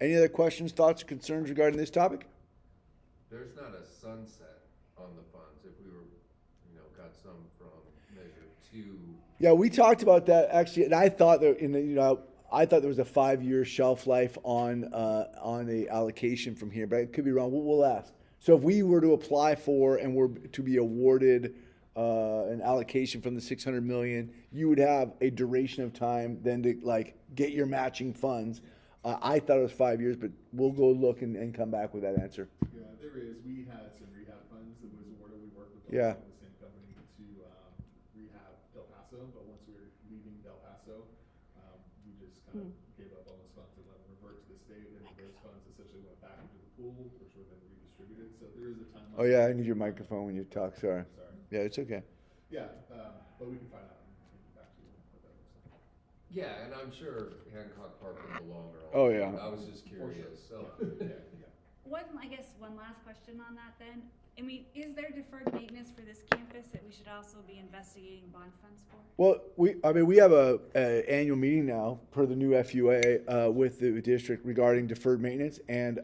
Any other questions, thoughts, concerns regarding this topic? There's not a sunset on the funds if we were, got some from measure 2. Yeah, we talked about that actually, and I thought that I thought there was a 5-year shelf life on the allocation from here, but I could be wrong. We'll ask. So if we were to apply for and were to be awarded an allocation from the 600 million, you would have a duration of time then to like get your matching funds. I thought it was 5 years, but we'll go look and come back with that answer. Yeah, there is. We had some rehab funds that was awarded. We worked with Yeah. the same company to rehab Del Paso, but once we were leaving Del Paso, we just kind of gave up all those funds and let them revert to the state, and those funds essentially went back into the pool, which were then redistributed. So there is a timeline. Oh yeah, I need your microphone when you talk. Sorry. Sorry. Yeah, it's okay. Yeah, but we can find out and get back to you what that looks like. Yeah, and I'm sure Hancock Park will belong or Oh, yeah. I was just curious, so. Yeah. I guess one last question on that then. I mean, is there deferred maintenance for this campus that we should also be investigating bond funds for? Well, we have a annual meeting now per the new FUA with the district regarding deferred maintenance, and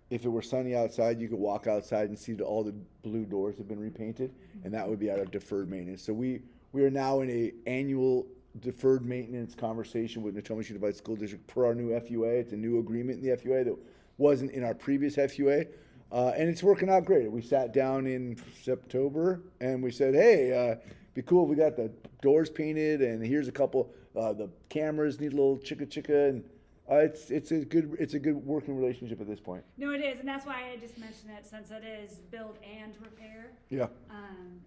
if it were sunny outside, you could walk outside and see that all the blue doors have been repainted, and that would be out of deferred maintenance. So we are now in a annual deferred maintenance conversation with Natomas Unified School District per our new FUA. It's a new agreement in the FUA that wasn't in our previous FUA. And it's working out great. We sat down in September and we said, hey, be cool if we got the doors painted and here's a couple, the cameras need a little chicka, and it's a good working relationship at this point. No, it is, and that's why I just mentioned it, since it is build and repair. Yeah.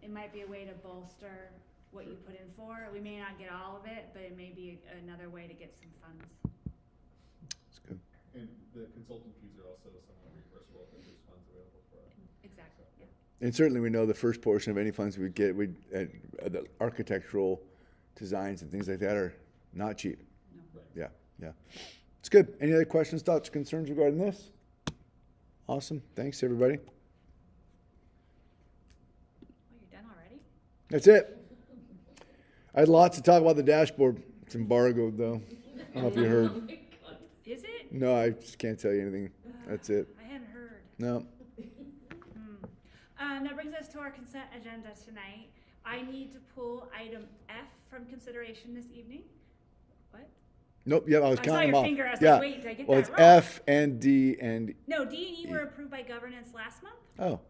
It might be a way to bolster what you put in for. We may not get all of it, but it may be another way to get some funds. It's good. And the consultant fees are also somewhat reimbursable if there's funds available for it. Exactly, yeah. And certainly we know the first portion of any funds we get, the architectural designs and things like that are not cheap. No. Yeah. It's good. Any other questions, thoughts, concerns regarding this? Awesome. Thanks, everybody. Oh, you're done already? That's it. I had lots to talk about the dashboard. It's embargoed, though. I don't know if you heard. Is it? No, I just can't tell you anything. That's it. I hadn't heard. No. That brings us to our consent agenda tonight. I need to pull item F from consideration this evening. What? Nope. Yeah, I was I saw counting your them off. finger. I was Yeah. like, wait, did I get Well, that it's wrong? F and D and No, D and E were approved by governance last month. oh.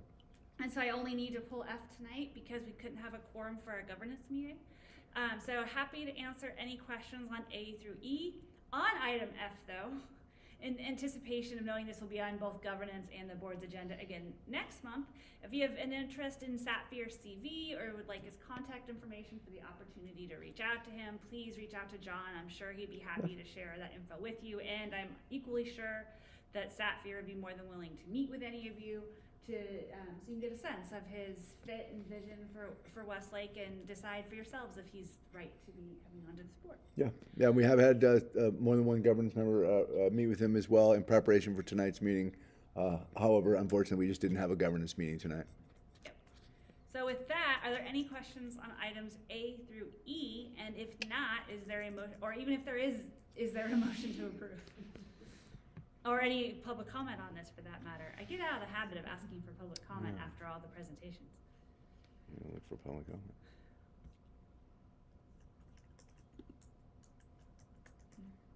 And so I only need to pull F tonight because we couldn't have a quorum for our governance meeting. So happy to answer any questions on A through E. On item F though, in anticipation of knowing this will be on both governance and the board's agenda again next month, if you have an interest in Satfir CV or would like his contact information for the opportunity to reach out to him, please reach out to John. I'm sure he'd be happy to share that info with you. And I'm equally sure that Satfir would be more than willing to meet with any of you so you can get a sense of his fit and vision for Westlake and decide for yourselves if he's right to be coming onto this board. Yeah. We have had more than one governance member meet with him as well in preparation for tonight's meeting. However, unfortunately, we just didn't have a governance meeting tonight. Yep. So with that, are there any questions on items A through E? And if not, is there a motion, or even if there is there a motion to approve? Or any public comment on this for that matter? I get out of the habit of asking for public comment after all the presentations. Look for public comment.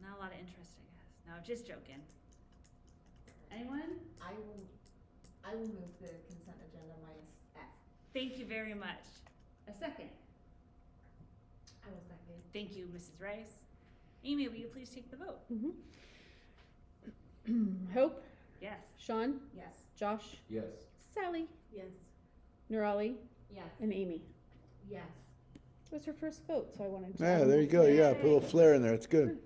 Not a lot of interest, I guess. No, just joking. Anyone? I will move the consent agenda minus F. Thank you very much. A second. I will second. Thank you, Mrs. Rice. Amy, will you please take the vote? Hope, Yes. Sean, Yes. Josh, Yes. Sally, Yes. Nurali, Yes. and Amy. Yes. It was her first vote, so I wanted to. Yeah, there you go. Yeah, put a little flair in there. It's good.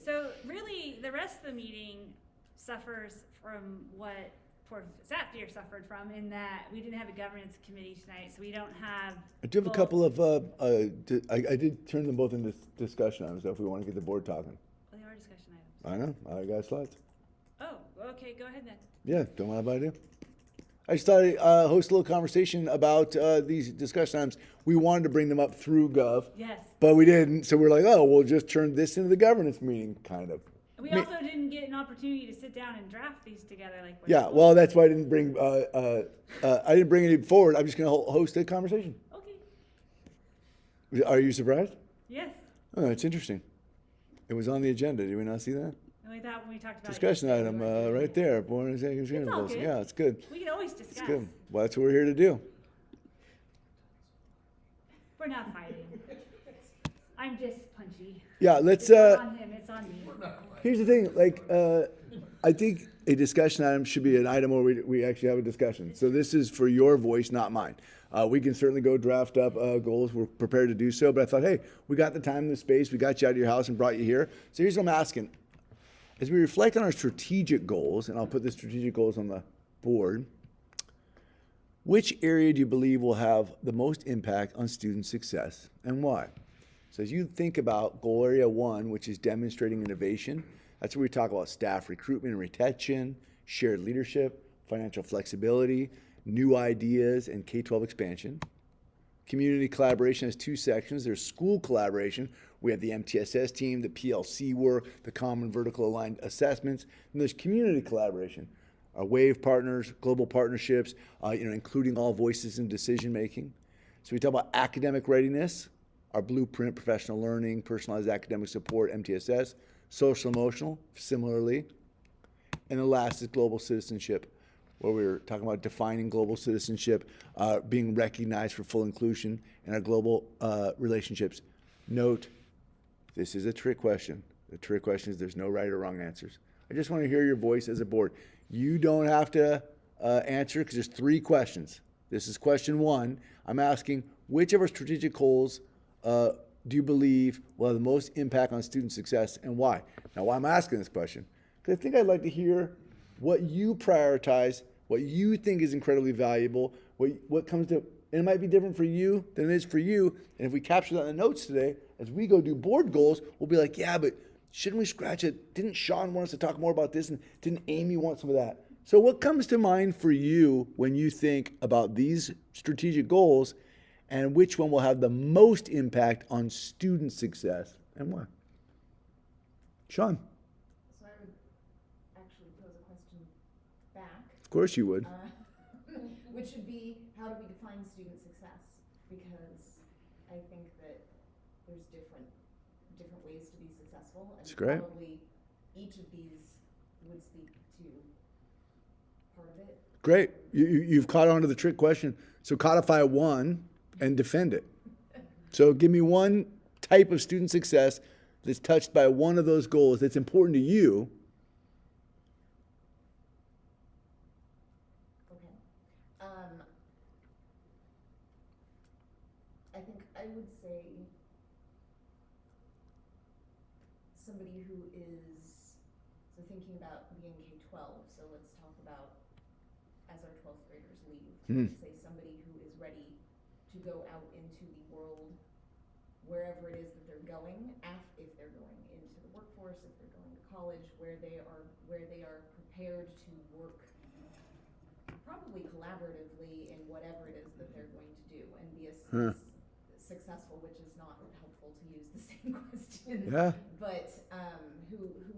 So really, the rest of the meeting suffers from what poor staff here suffered from in that we didn't have a governance committee tonight, so we don't have. I do have a both- couple of, I did turn them both into discussion items, so if we want to get the board talking. Well, they are discussion items. I know, I got slides. Oh, okay, go ahead then. Yeah, don't mind if I do. I just thought I'd host a little conversation about these discussion items. We wanted to bring them up through Gov, Yes. but we didn't, so we're like, oh, we'll just turn this into the governance meeting, kind of. We Me- also didn't get an opportunity to sit down and draft these together like. we're Yeah, supposed well, that's why I didn't bring, I didn't bring it forward. I'm just gonna host a conversation. to. Okay, Are you surprised? yes. Oh, it's interesting. It was on the agenda. Did we not see that? And we thought when we talked about. it Discussion yesterday, item, we weren't doing right it. there. Board and executive all goals. good. Yeah, it's good. We can always It's discuss. good. Well, that's what we're here to do. We're not fighting. I'm just punchy. Yeah, let's, It's not on him, it's on me. here's the thing, like, I think a discussion item should be an item where we actually have a discussion. So this is for your voice, not mine. We can certainly go draft up goals. We're prepared to do so. But I thought, hey, we got the time and the space. We got you out of your house and brought you here. So here's what I'm asking. As we reflect on our strategic goals, and I'll put the strategic goals on the board, which area do you believe will have the most impact on student success and why? So as you think about goal area 1, which is demonstrating innovation, that's where we talk about staff recruitment and retention, shared leadership, financial flexibility, new ideas, and K-12 expansion. Community collaboration has 2 sections. There's school collaboration. We have the MTSS team, the PLC work, the common vertical aligned assessments. And there's community collaboration, our WAVE partners, global partnerships, including all voices in decision making. So we talk about academic readiness, our blueprint, professional learning, personalized academic support, MTSS, social emotional, similarly. And the last is global citizenship, where we're talking about defining global citizenship, being recognized for full inclusion in our global relationships. Note, this is a trick question. The trick question is there's no right or wrong answers. I just want to hear your voice as a board. You don't have to answer because there's 3 questions. This is question 1. I'm asking, which of our strategic goals do you believe will have the most impact on student success and why? Now, why I'm asking this question? Because I think I'd like to hear what you prioritize, what you think is incredibly valuable, what comes to, and it might be different for you than it is for you. And if we capture that in the notes today, as we go do board goals, we'll be like, yeah, but shouldn't we scratch it? Didn't Sean want us to talk more about this? And didn't Amy want some of that? So what comes to mind for you when you think about these strategic goals and which one will have the most impact on student success and why? Sean, So I would actually pose a question back, of course you would. which would be, how do we define student success? Because I think that there's different ways to be successful, and That's great. probably each of these would speak to part of it. Great. You've caught on to the trick question. So codify 1 and defend it. So give me one type of student success that's touched by one of those goals that's important to you. Okay. I think I would say somebody who is, so thinking about being K-12, so let's talk about as our 12th graders leave, let's say somebody who is ready to go out into the world, wherever it is that they're going, if they're going into the workforce, if they're going to college, where they are prepared to work probably collaboratively in whatever it is that they're going to do and be successful, which is not helpful to use the same question. Yeah. But who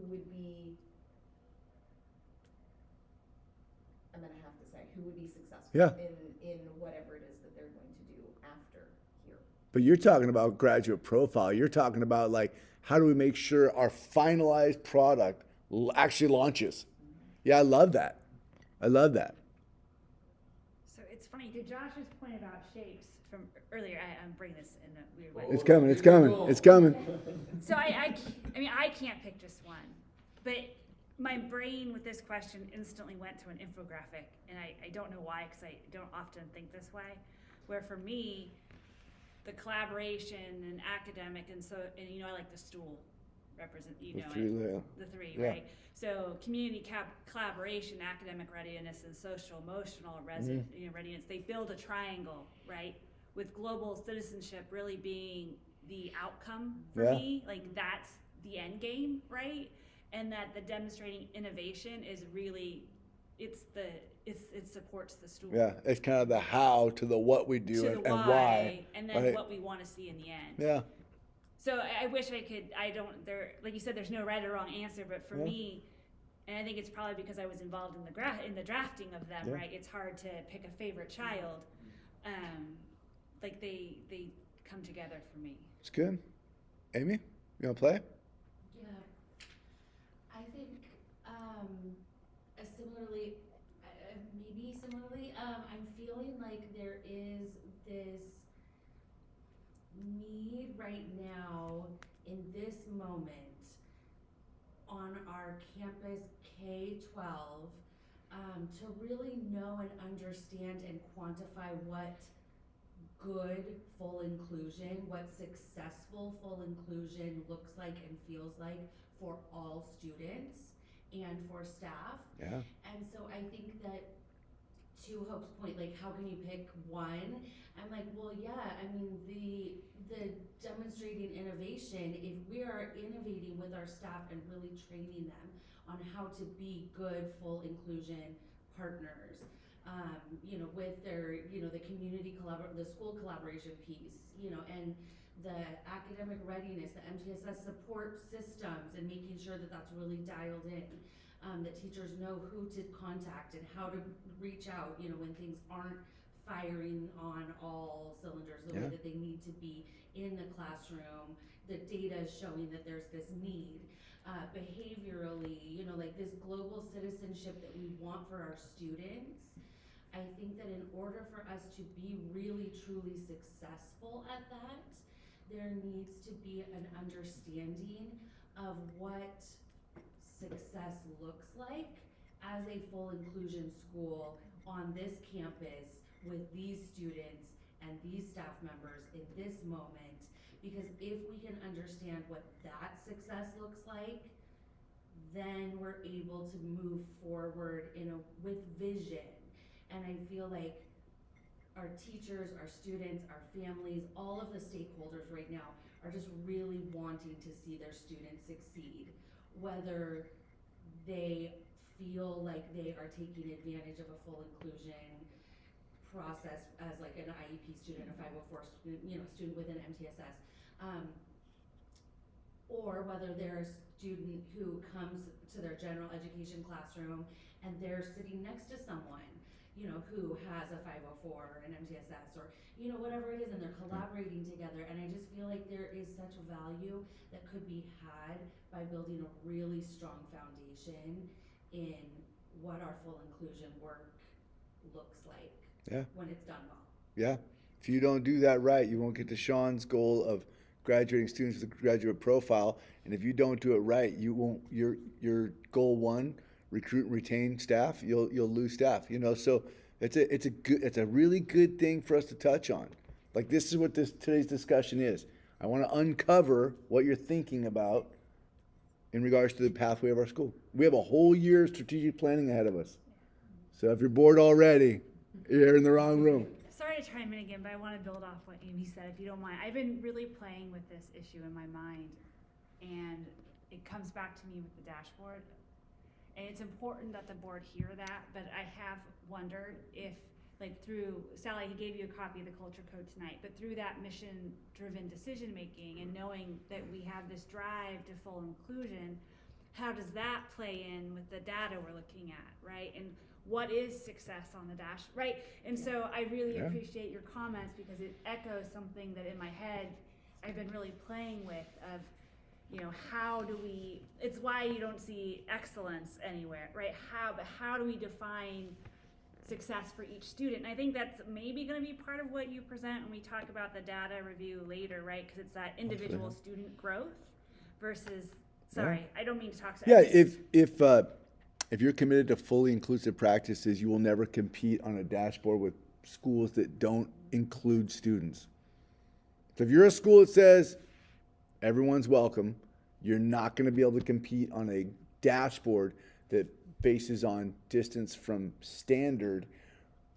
would be, I'm gonna have to say, who would be successful Yeah. in whatever it is that they're going to do after here. But you're talking about graduate profile. You're talking about like, how do we make sure our finalized product actually launches? Yeah, I love that. I love that. So it's funny, to Josh's point about shapes from earlier, I'm bringing this in a weird way. It's coming, it's coming, it's coming. So I mean, I can't pick just one, but my brain with this question instantly went to an infographic, and I don't know why, because I don't often think this way, where for me, the collaboration and academic, and I like the stool represent, The 3, the 3, yeah. right? So community collaboration, academic readiness, and social emotional readiness, they build a triangle, right? With global citizenship really being the outcome for Yeah. me, like that's the end game, right? And that the demonstrating innovation is really, it supports the story. Yeah, it's kind of the how to the what we do To the and why. and then right? what we want to see in the end. Yeah, So I wish I could, like you said, there's no right or wrong answer, but for Yeah. me, and I think it's probably because I was involved in the drafting of them, Yeah. right? It's hard to pick a favorite child. Like they come together for me. it's good. Amy, you want to play? Yeah, I think similarly, I'm feeling like there is this need right now in this moment on our campus K-12 to really know and understand and quantify what good full inclusion, what successful full inclusion looks like and feels like for all students and for staff. Yeah. And so I think that, to Hope's point, like how can you pick one? I'm like, well, yeah, I mean, the demonstrating innovation, if we are innovating with our staff and really training them on how to be good full inclusion partners, with their, the the school collaboration piece, and the academic readiness, the MTSS support systems, and making sure that that's really dialed in. That teachers know who to contact and how to reach out, when things aren't firing on all cylinders the way that they need to be in the classroom. The data is showing that there's this need. Behaviorally, like this global citizenship that we want for our students. I think that in order for us to be really truly successful at that, there needs to be an understanding of what success looks like as a full inclusion school on this campus with these students and these staff members in this moment. Because if we can understand what that success looks like, then we're able to move forward with vision. And I feel like our teachers, our students, our families, all of the stakeholders right now are just really wanting to see their students succeed. Whether they feel like they are taking advantage of a full inclusion process as like an IEP student, a 504 student, student within MTSS, or whether they're a student who comes to their general education classroom and they're sitting next to someone, who has a 504 or an MTSS or, whatever it is, and they're collaborating together. And I just feel like there is such value that could be had by building a really strong foundation in what our full inclusion work looks like when it's done well. Yeah. If you don't do that right, you won't get to Sean's goal of graduating students with a graduate profile. And if you don't do it right, you won't. Your goal one, recruit and retain staff, you'll lose staff. So it's a really good thing for us to touch on. Like this is what today's discussion is. I want to uncover what you're thinking about in regards to the pathway of our school. We have a whole year of strategic planning ahead of us. So if you're bored already, you're in the wrong room. Sorry to chime in again, but I want to build off what Amy said, if you don't mind. I've been really playing with this issue in my mind, and it comes back to me with the dashboard. And it's important that the board hear that, but I have wondered if, like through, Sally, he gave you a copy of the culture code tonight, but through that mission-driven decision-making and knowing that we have this drive to full inclusion, how does that play in with the data we're looking at, right? And what is success on the dash, right? And so I really appreciate your comments because it echoes something that in my head I've been really playing with of, how do we, it's why you don't see excellence anywhere, right? How do we define success for each student? And I think that's maybe going to be part of what you present when we talk about the data review later, right? Because it's that individual student growth versus, sorry, I don't mean to talk. Yeah, if you're committed to fully inclusive practices, you will never compete on a dashboard with schools that don't include students. So if you're a school that says everyone's welcome, you're not going to be able to compete on a dashboard that bases on distance from standard,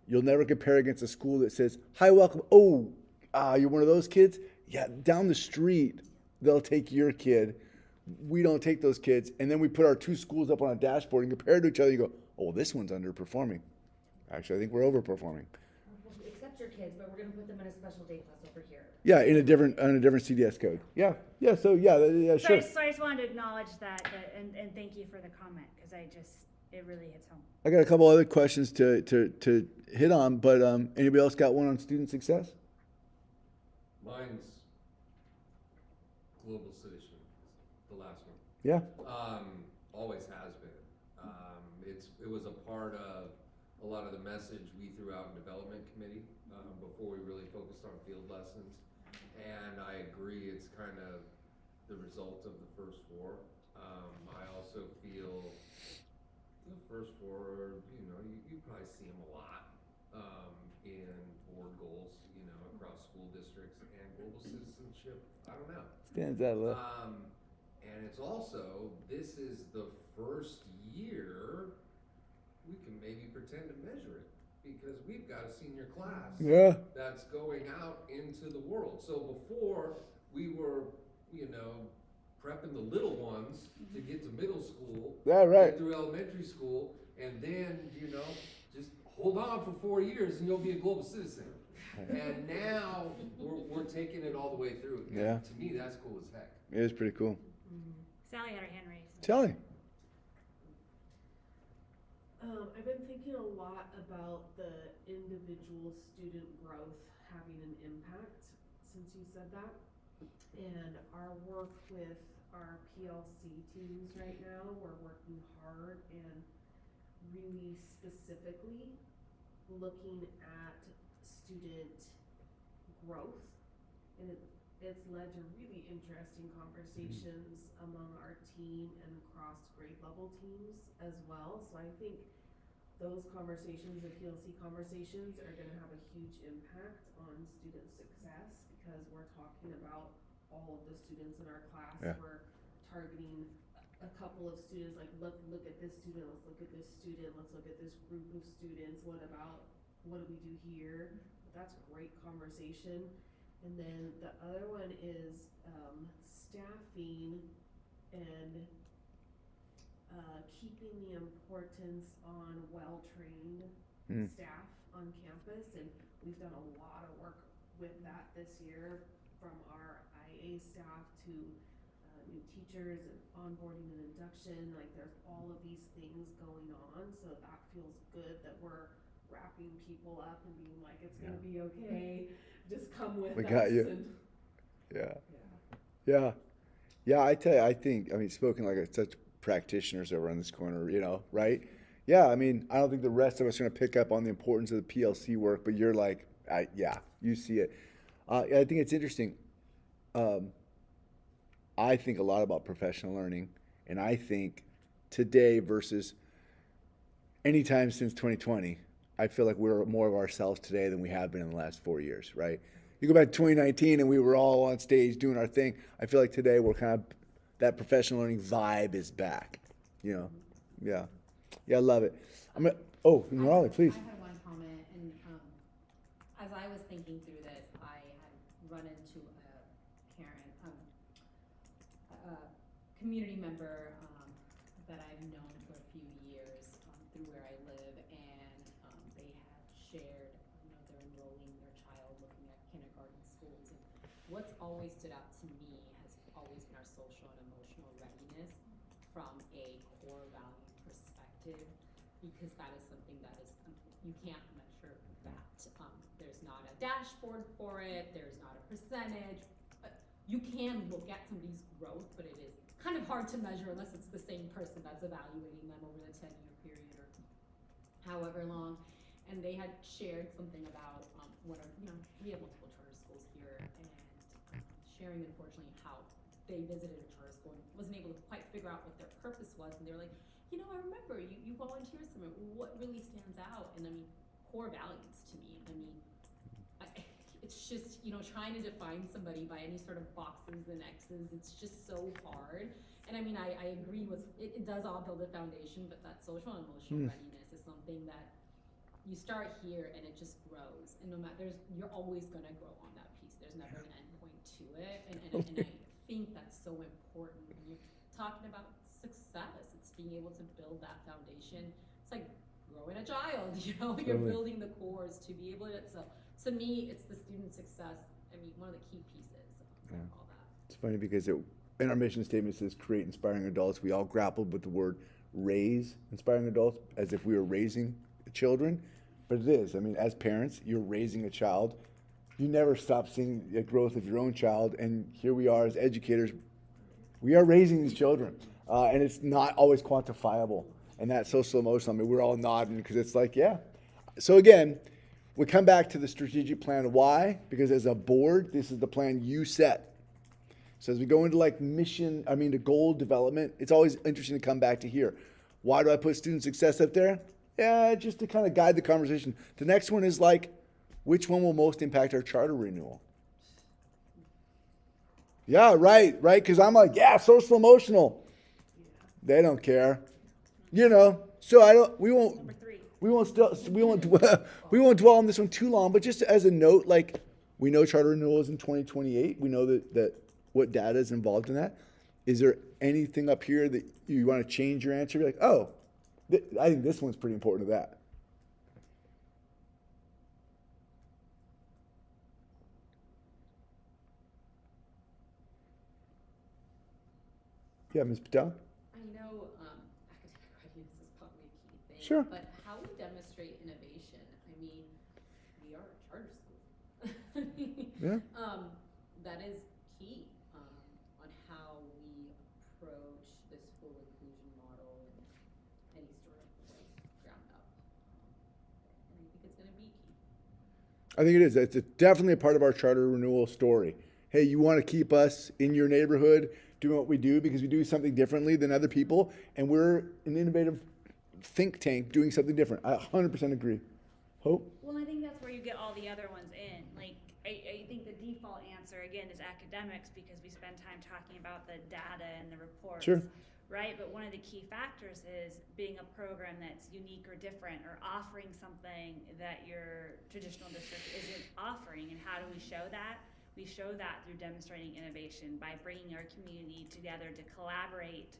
you'll never compare against a school that says, "Hi, welcome. Oh, you're one of those kids? Yeah, down the street, they'll take your kid. We don't take those kids." And then we put our two schools up on a dashboard and compare to each other. You go, "Oh, well, this one's underperforming. Actually, I think we're overperforming." Accept your kids, but we're gonna put them in a special day class over here. Yeah, in a different CDS code. Yeah, yeah. So yeah, So I sure. just wanted to acknowledge that and thank you for the comment, because it really hits home. I got a couple other questions to hit on, but anybody else got one on student success? Mine's global citizen, the last one. Yeah. Always has been. It was a part of a lot of the message we threw out in development committee before we really focused on field lessons. And I agree, it's kind of the result of the first four. I also feel the first four, you probably see them a lot in board goals, across school districts, and global citizenship, I don't know. Stands out a little. And it's also, this is the first year we can maybe pretend to measure it, because we've got a senior class Yeah. that's going out into the world. So before, we were, prepping the little ones to get to middle school, Yeah, right. get through elementary school, and then, just hold on for 4 years and you'll be a global citizen. And now we're taking it all the way through. And Yeah. to me, that's cool as heck. It is pretty cool. Sally had her hand raised. Sally. I've been thinking a lot about the individual student growth having an impact since you said that. And our work with our PLC teams right now, we're working hard and really specifically looking at student growth. And it's led to really interesting conversations among our team and cross grade level teams as well. So I think those conversations, the PLC conversations, are gonna have a huge impact on student success, because we're talking about all of the students in our class. Yeah. We're targeting a couple of students, like look at this student, let's look at this student, let's look at this group of students, what do we do here? That's a great conversation. And then the other one is staffing and keeping the importance on well-trained staff on campus. And we've done a lot of work with that this year, from our IA staff to new teachers and onboarding and induction. Like, there's all of these things going on, so that feels good that we're wrapping people up and being like, it's gonna be okay, just come with We us. got you. And, Yeah. yeah. Yeah. I tell you, I think, spoken like such practitioners over on this corner, right? Yeah. I don't think the rest of us are going to pick up on the importance of the PLC work, but you're like, yeah, you see it. I think it's interesting. I think a lot about professional learning, and I think today versus any time since 2020, I feel like we're more of ourselves today than we have been in the last 4 years, right? You go back to 2019 and we were all on stage doing our thing. I feel like today we're kind of, that professional learning vibe is back, Yeah. Yeah, I love it. Raleigh, please. I had one comment, and as I was thinking through this, I had run into a parent, a community member that I've known for a few years through where I live, and they had shared, they're enrolling their child, looking at kindergarten schools, and what's always stood out to me has always been our social and emotional readiness from a core value perspective, because that is something that is, you can't measure that. There's not a dashboard for it, there's not a percentage. You can look at somebody's growth, but it is kind of hard to measure unless it's the same person that's evaluating them over the 10-year period or however long. And they had shared something about we have multiple charter schools here, and sharing, unfortunately, how they visited a charter school and wasn't able to quite figure out what their purpose was. And they were like, I remember you volunteer somewhere. What really stands out? And core values to me. it's just, you know, trying to define somebody by any sort of boxes and X's, it's just so hard. And I mean, I agree with, it does all build a foundation, but that social and emotional readiness is something that you start here and it just grows. And no matter, you're always gonna grow on that piece. There's never an end point to it. And I think that's so important when you're talking about success. It's being able to build that foundation. It's like growing a child, you know, you're building the cores to be able to, so to me, it's the student success. I mean, one of the key pieces of all that. It's funny because in our mission statement it says create inspiring adults. We all grappled with the word raise inspiring adults as if we were raising children, but it is. I mean, as parents, you're raising a child. You never stop seeing the growth of your own child, and here we are as educators. We are raising these children, and it's not always quantifiable. And that social emotional, I mean, we're all nodding because it's like, yeah. So again, we come back to the strategic plan. Why? Because as a board, this is the plan you set. So as we go into like the goal development, it's always interesting to come back to here. Why do I put student success up there? Yeah, just to kind of guide the conversation. The next one is like, which one will most impact our charter renewal? Yeah, right. Because I'm like, yeah, social emotional. They don't care. You know, so we won't dwell on this one too long, but just as a note, like we know charter renewal is in 2028. We know that what data is involved in that. Is there anything up here that you want to change your answer? Be like, oh, I think this one's pretty important to that. Yeah, Ms. Patel? I know academic readiness is probably a key thing. Sure. But how we demonstrate innovation, I mean, we are a charter school. Yeah. That is key on how we approach this full inclusion model and any sort of like ground up. And I think it's going to be key. I think it is. It's definitely a part of our charter renewal story. Hey, you want to keep us in your neighborhood doing what we do because we do something differently than other people, and we're an innovative think tank doing something different. I 100% agree. Hope? Well, I think that's where you get all the other ones in. Like, I think the default answer, again, is academics because we spend time talking about the data and the reports. Sure. Right? But one of the key factors is being a program that's unique or different or offering something that your traditional district isn't offering. And how do we show that? We show that through demonstrating innovation by bringing our community together to collaborate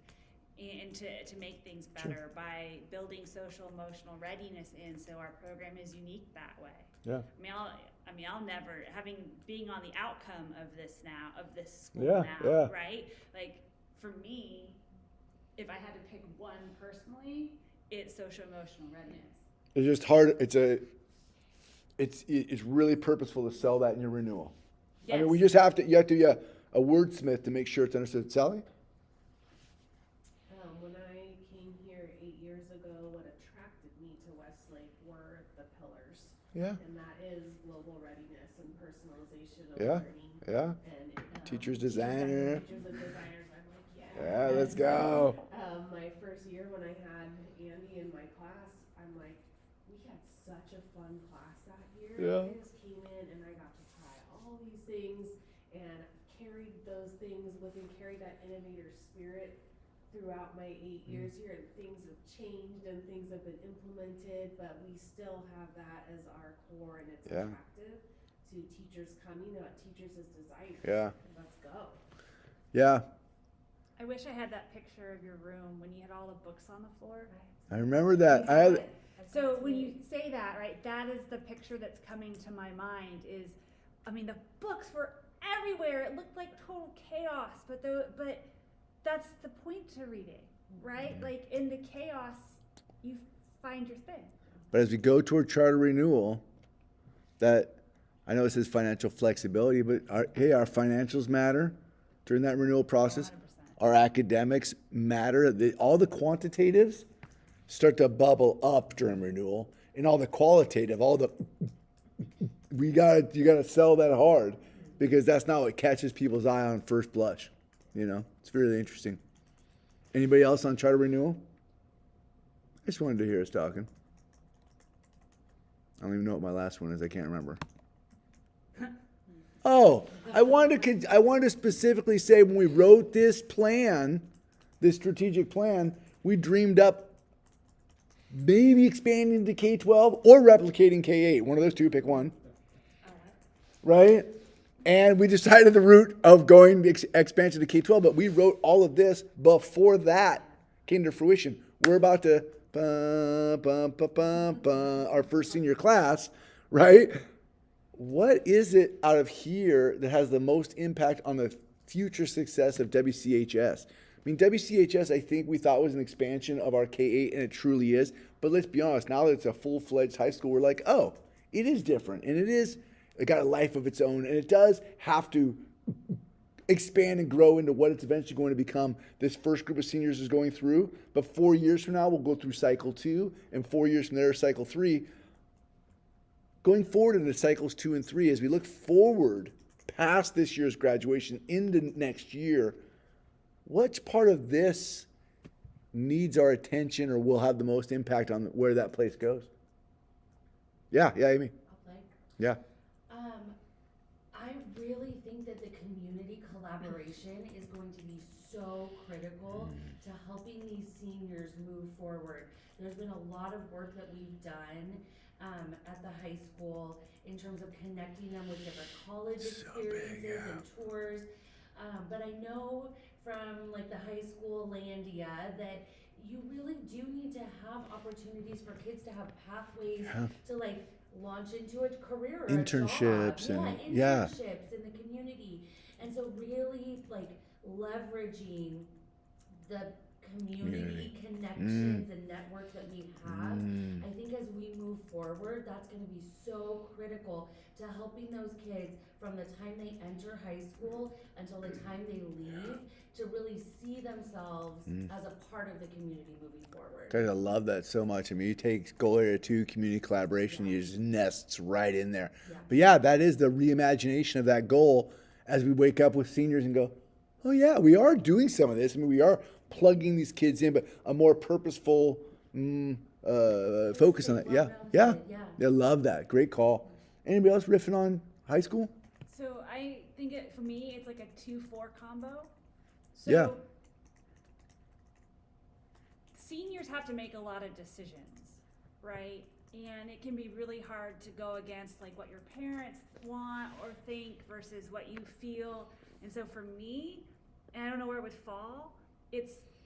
and to make things better, by building social emotional readiness in so our program is unique that way. Yeah. I'll never, being on the outcome of this school right? Like for me, if I had to pick one personally, it's social emotional readiness. It's just hard. It's really purposeful to sell that in your renewal. Yes. I mean, you have to be a wordsmith to make sure it's understood. Sally? When I came here 8 years ago, what attracted me to Westlake were the pillars. Yeah. And that is global readiness and personalization of Yeah. learning. Yeah. And Teacher's designer. Teachers and designers, I'm like, yes. Yeah, let's go. My first year when I had Andy in my class, I'm like, we had such a fun class that year. Yeah. I just came in and I got to try all these things and carried those things with and carried that innovator spirit throughout my 8 years here. And things have changed and things have been implemented, but we still have that as our core, and it's attractive to teachers coming, teachers as designers. Yeah. Let's go. Yeah. I wish I had that picture of your room when you had all the books on the floor. I remember that. So when you say that, right, that is the picture that's coming to my mind is, the books were everywhere. It looked like total chaos, but that's the point to reading, right? Like in the chaos, you find your thing. But as we go toward charter renewal, that I know it says financial flexibility, but our financials matter during that renewal process. 100%. Our academics matter. All the quantitatives start to bubble up during renewal, and all the qualitative, you gotta sell that hard because that's not what catches people's eye on first blush. You know, it's really interesting. Anybody else on charter renewal? I just wanted to hear us talking. I don't even know what my last one is. I can't remember. Oh, I wanted to specifically say when we wrote this plan, this strategic plan, we dreamed up maybe expanding to K-12 or replicating K-8. One of those two, pick one. Right? And we decided the route of going expansion to K-12, but we wrote all of this before that came to fruition. We're about to our first senior class, right? What is it out of here that has the most impact on the future success of WCHS? I mean, WCHS, I think we thought was an expansion of our K-8, and it truly is. But let's be honest, now that it's a full-fledged high school, we're like, oh, it is different. And it got a life of its own. And it does have to expand and grow into what it's eventually going to become. This first group of seniors is going through. But 4 years from now, we'll go through cycle 2. And 4 years from there, cycle 3. Going forward into cycles 2 and 3, as we look forward past this year's graduation into next year, which part of this needs our attention or will have the most impact on where that place goes? Yeah, Amy. I'll play. Yeah. I really think that the community collaboration is going to be so critical to helping these seniors move forward. There's been a lot of work that we've done at the high school in terms of connecting them with different college experiences and tours. But I know from like the high school Landia that you really do need to have opportunities for kids to have pathways to like launch into a career or Internships a job. and Internships in the community. And so really like leveraging the community connections and network that we have. I think as we move forward, that's going to be so critical to helping those kids from the time they enter high school until the time they leave to really see themselves as a part of the community moving forward. Guys, I love that so much. I mean, you take goal area 2, community collaboration, you just nests right in there. Yeah. But yeah, that is the reimagination of that goal as we wake up with seniors and go, oh yeah, we are doing some of this. I mean, we are plugging these kids in, but a more purposeful focus on that. Yeah. I love that. Great call. Anybody else riffing on high school? So I think for me, it's like a 2-4 combo. So Yeah. seniors have to make a lot of decisions, right? And it can be really hard to go against like what your parents want or think versus what you feel. And so for me, and I don't know where it would fall,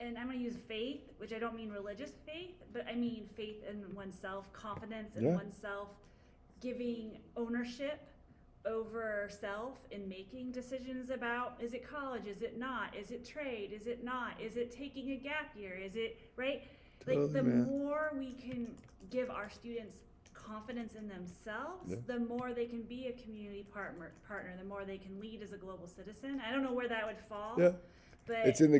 and I'm going to use faith, which I don't mean religious faith, but I mean faith in oneself, confidence in oneself, giving ownership over self in making decisions about, is it college, is it not, is it trade, is it not, is it taking a gap year, is it, right? Like the more we can give our students confidence in themselves, the more they can be a community partner, the more they can lead as a global citizen. I don't know where that would fall. Yeah. But It's in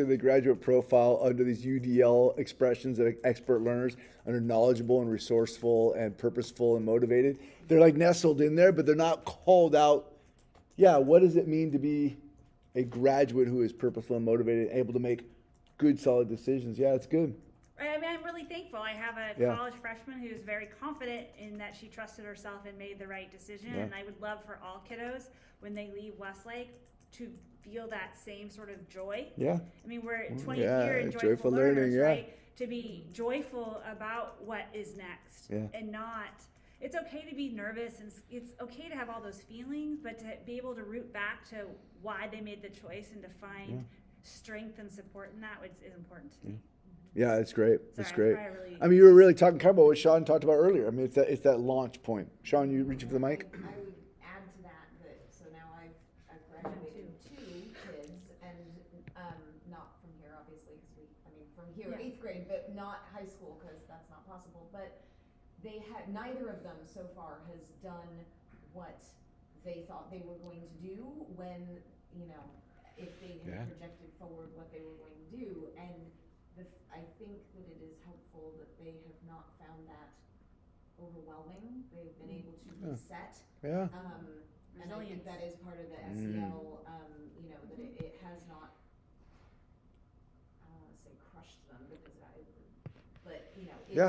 the graduate profile under these UDL expressions of expert learners, under knowledgeable and resourceful and purposeful and motivated. They're like nestled in there, but they're not called out. Yeah, what does it mean to be a graduate who is purposeful and motivated, able to make good, solid decisions? Yeah, it's good. I mean, I'm really thankful. I have a college freshman who's very confident in that she trusted herself and made the right decision. And I would love for all kiddos, when they leave Westlake, to feel that same sort of joy. Yeah. I mean, we're 20th year in joyful learners, right? To be joyful about what is next and not, it's okay to be nervous and it's okay to have all those feelings, but to be able to root back to why they made the choice and to find strength and support in that is important to me. Yeah, it's great. It's great. Really, I mean, you were really talking kind of about what Sean talked about earlier. I mean, it's that launch point. Sean, you reaching for the mic? I would add to that, so now I've graduated 2 kids, and not from here, obviously, because from here, 8th grade, but not high school, because that's not possible. But neither of them so far has done what they thought they were going to do when, if they had projected forward what they were going to do. And I think that it is helpful that they have not found that overwhelming. They've been able to reset. And I think that is part of the SEL, that it has not, I don't want to say crushed them, because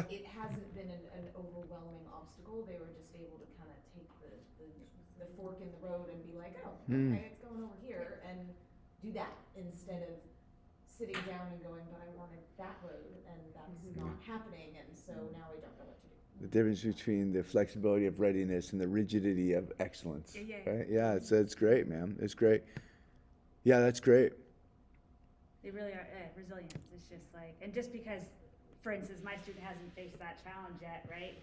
it hasn't been an overwhelming obstacle. They were just able to kind of take the the fork in the road and be like, oh, Hmm. okay, it's going over here, and do that instead of sitting down and going, but I wanted that road, and that's not happening, and so now I don't know what to do. The difference between the flexibility of readiness and the rigidity of excellence. Yeah. Right? Yeah, it's great, man. It's great. Yeah, that's great. They really are, resilience, it's just like, and just because, for instance, my student hasn't faced that challenge yet, right?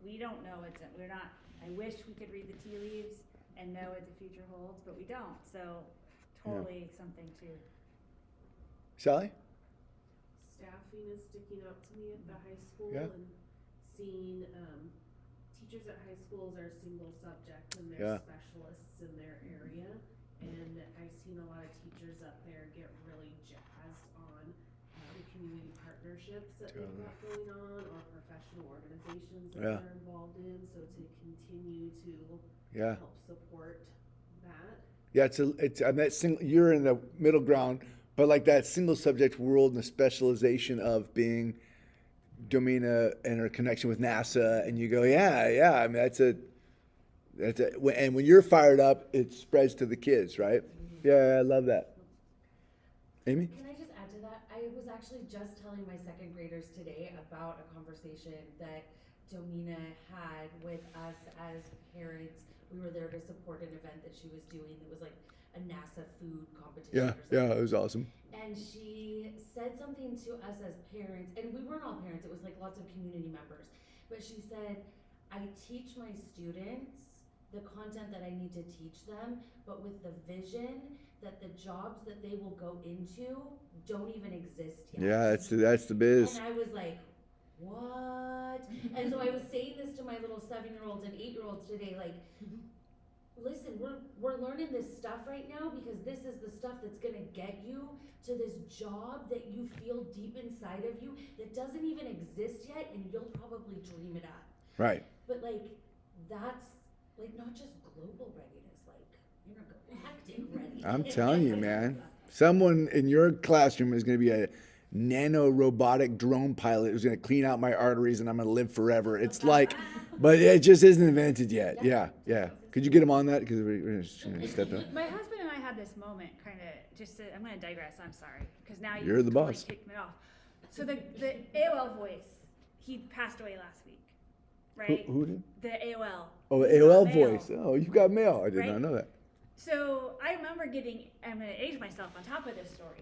We don't know we're not, I wish we could read the tea leaves and know what the future holds, but we don't, so totally something to. Sally? Staffing is sticking out to me at the high school, Yeah. and seeing, teachers at high schools are single subject and Yeah. they're specialists in their area. And I've seen a lot of teachers up there get really jazzed on, community partnerships that they've got going on, or professional organizations that Yeah. they're involved in, so to continue to Yeah. help support that. Yeah, I'm that you're in the middle ground, but like that single subject world and the specialization of being domain interconnection with NASA, and you go, yeah. I mean, and when you're fired up, it spreads to the kids, right? Yeah, I love that. Amy? Can I just add to that? I was actually just telling my second graders today about a conversation that Domina had with us as parents. We were there to support an event that she was doing. It was like a NASA food competition or something. It was awesome. And she said something to us as parents, and we weren't all parents, it was like lots of community members. But she said, I teach my students the content that I need to teach them, but with the vision that the jobs that they will go into don't even exist yet. Yeah, that's the biz. And I was like, what? And so I was saying this to my little 7-year-olds and 8-year-olds today, like, listen, we're learning this stuff right now because this is the stuff that's gonna get you to this job that you feel deep inside of you that doesn't even exist yet, and you'll probably dream it up. Right. But like, that's like not just global readiness, like intergalactic readiness. I'm telling you, man. Someone in your classroom is going to be a nano robotic drone pilot who's going to clean out my arteries and I'm going to live forever. It's like, but it just isn't invented yet. Yeah. Could you get him on that? Because we're just going to step up. My husband and I had this moment, kind of, I'm going to digress, I'm sorry, because now You're the totally boss. kicked me off. So the AOL voice, he passed away last week, right? Who did? The AOL. Oh, the AOL Mail. voice. Oh, you got mail. I did Right? not know that. So I remember I'm going to age myself on top of this story.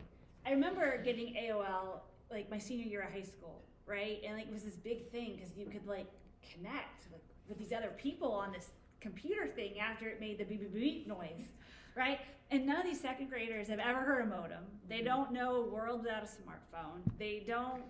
I remember getting AOL like my senior year of high school, right? And like it was this big thing because you could like connect with these other people on this computer thing after it made the beep beep beep noise, right? And none of these second graders have ever heard a modem. They don't know a world without a smartphone. They don't,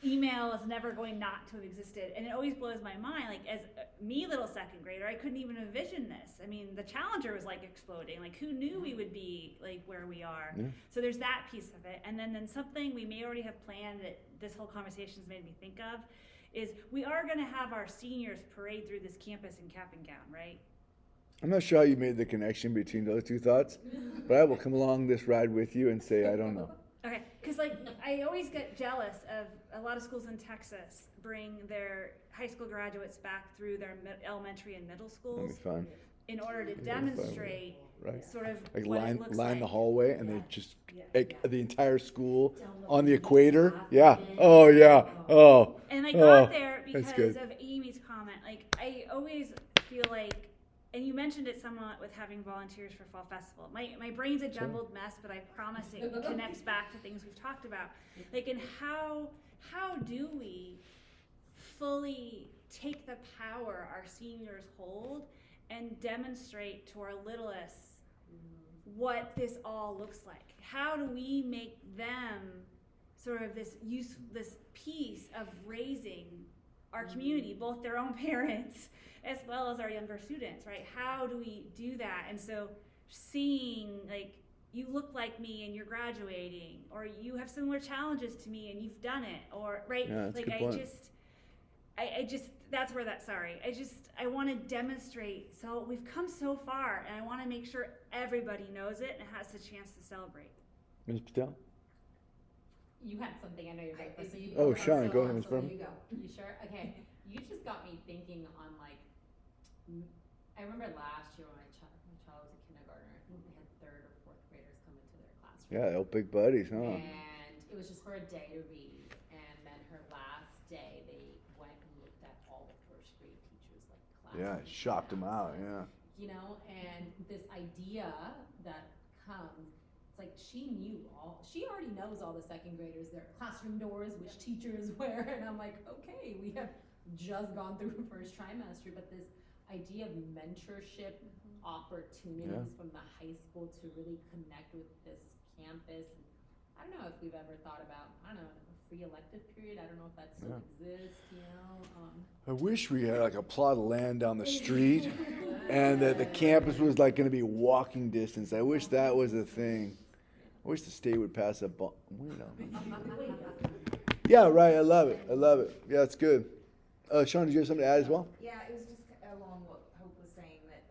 email is never going not to have existed. And it always blows my mind, like as me, little second grader, I couldn't even envision this. I mean, the Challenger was like exploding. Like who knew we would be like where we are? Yeah. So there's that piece of it. And then something we may already have planned that this whole conversation's made me think of is we are gonna have our seniors parade through this campus in cap and gown, right? I'm not sure how you made the connection between those two thoughts, but I will come along this ride with you and say, I don't know. Okay, because like I always get jealous of a lot of schools in Texas bring their high school graduates back through their elementary and middle That'll schools be fun. in order to Yeah, fun. demonstrate Right. sort of Like what it line looks line like. the hallway and they just Yeah. like the entire school Down the on the road, equator. half Yeah. minute. Oh yeah. Oh. And I Oh, got there that's because good. of Amy's comment. Like I always feel like, and you mentioned it somewhat with having volunteers for Fall Festival. My brain's a jumbled mess, but I promise it connects back to things we've talked about. Like, and how do we fully take the power our seniors hold and demonstrate to our littlest what this all looks like? How do we make them sort of this piece of raising our community, both their own parents as well as our younger students, right? How do we do that? And so seeing like, you look like me and you're graduating, or you have similar challenges to me and you've done it, or right? Yeah, that's a like good point. I just that's where I want to demonstrate. So we've come so far, and I want to make sure everybody knows it and has the chance to celebrate. Ms. Patel? You had something, I know you're right, so you. Oh, okay, Sean, so- go ahead, Ms. so Berman. You go. You sure? Okay, you just got me thinking on like, I remember last year when my child was a kindergartner, I think they had third or fourth graders come into their classroom. Yeah, they're big buddies, huh? And it was just for a day to read, and then her last day, they went and looked at all the first grade teachers, like classes. Yeah, shocked them out, yeah. You know, and this idea that comes, it's like she already knows all the second graders, their classroom doors, which teachers where, and I'm like, okay, we have just gone through first trimester, but this idea of mentorship opportunities from the high school to really connect with this campus. I don't know if we've ever thought about, I don't know, a free elective period. I don't know if that still exists, you know? I wish we had like a plot of land down the street and that the campus was like gonna be walking distance. I wish that was a thing. I wish the state would pass a Yeah, right, I love it, Yeah, it's good. Sean, did you have something to add as well? Yeah, it was just along what Hope was saying, that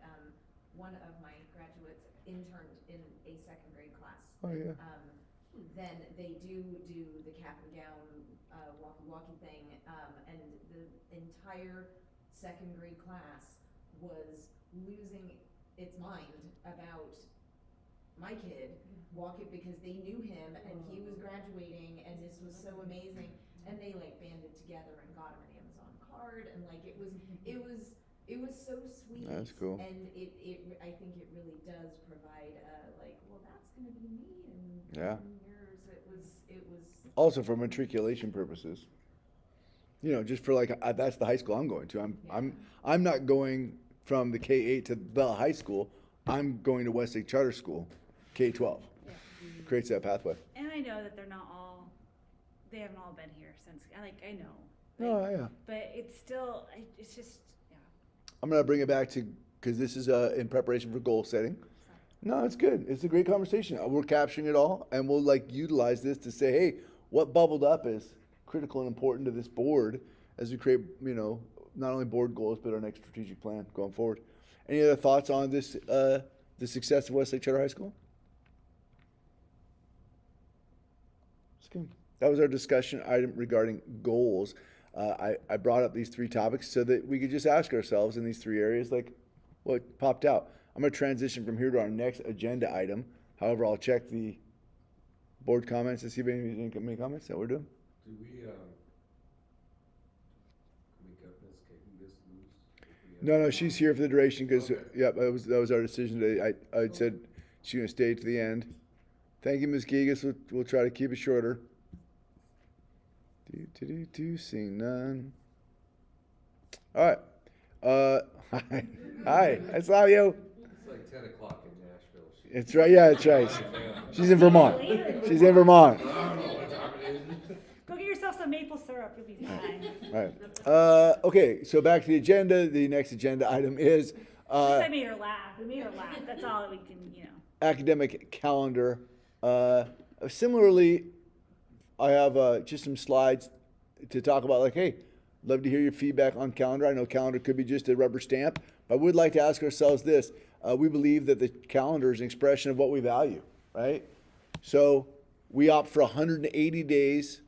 one of my graduates interned in a second grade class. Oh, yeah. Then they do the cap and gown, walkie thing, and the entire second grade class was losing its mind about my kid walking, because they knew him and he was graduating and this was so amazing, and they like banded together and got him an Amazon card, and like it was so sweet. That's cool. And I think it really does provide like, well, that's gonna be me and Yeah. yours. It was Also for matriculation purposes. You know, just for like, that's the high school I'm going to. I'm not going from the K-8 to the high school. I'm going to Westlake Charter School, K-12. Creates that pathway. And I know that they haven't all been here since, I know. Oh, yeah. But it's still, it's just, yeah. I'm gonna bring it back to, because this is in preparation for goal setting. No, it's good. It's a great conversation. We're capturing it all, and we'll like utilize this to say, hey, what bubbled up is critical and important to this board as we create, you know, not only board goals but our next strategic plan going forward. Any other thoughts on this, the success of Westlake Charter High School? It's good. That was our discussion item regarding goals. I brought up these three topics so that we could just ask ourselves in these three areas, like, what popped out. I'm going to transition from here to our next agenda item. However, I'll check the board comments to see if any comments that we're doing. Do we, can we cut this, can we just lose? No, she's here for the duration because, yeah, that was our decision today. I said she's going to stay to the end. Thank you, Ms. Gigas. We'll try to keep it shorter. Seeing none. All right. Hi, I saw you. It's like 10 o'clock in Nashville. It's right, yeah, that's right. She's in Vermont. She's in Vermont. I don't know what time it is. Go get yourself some maple syrup, you'll be fine. All right. Okay, so back to the agenda. The next agenda item is I made her laugh. We made her laugh. That's all that we can, academic calendar. Similarly, I have just some slides to talk about, like, hey, love to hear your feedback on calendar. I know calendar could be just a rubber stamp, but I would like to ask ourselves this. We believe that the calendar is an expression of what we value, right? So we opt for 180 days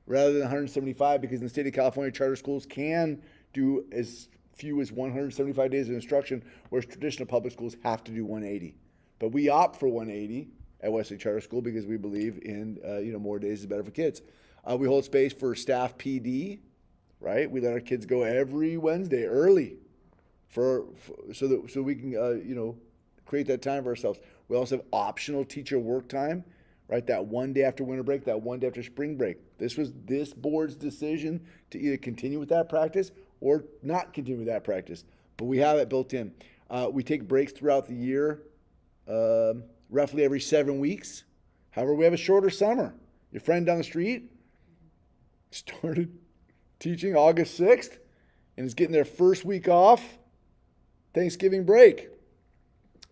rather than 175 because in the state of California, charter schools can do as few as 175 days of instruction, whereas traditional public schools have to do 180. But we opt for 180 at Westlake Charter School because we believe in more days is better for kids. We hold space for staff PD, right? We let our kids go every Wednesday early so we can create that time for ourselves. We also have optional teacher work time, right? That one day after winter break, that one day after spring break. This was this board's decision to either continue with that practice or not continue with that practice. But we have it built in. We take breaks throughout the year, roughly every 7 weeks. However, we have a shorter summer. Your friend down the street started teaching August 6th and is getting their first week off Thanksgiving break.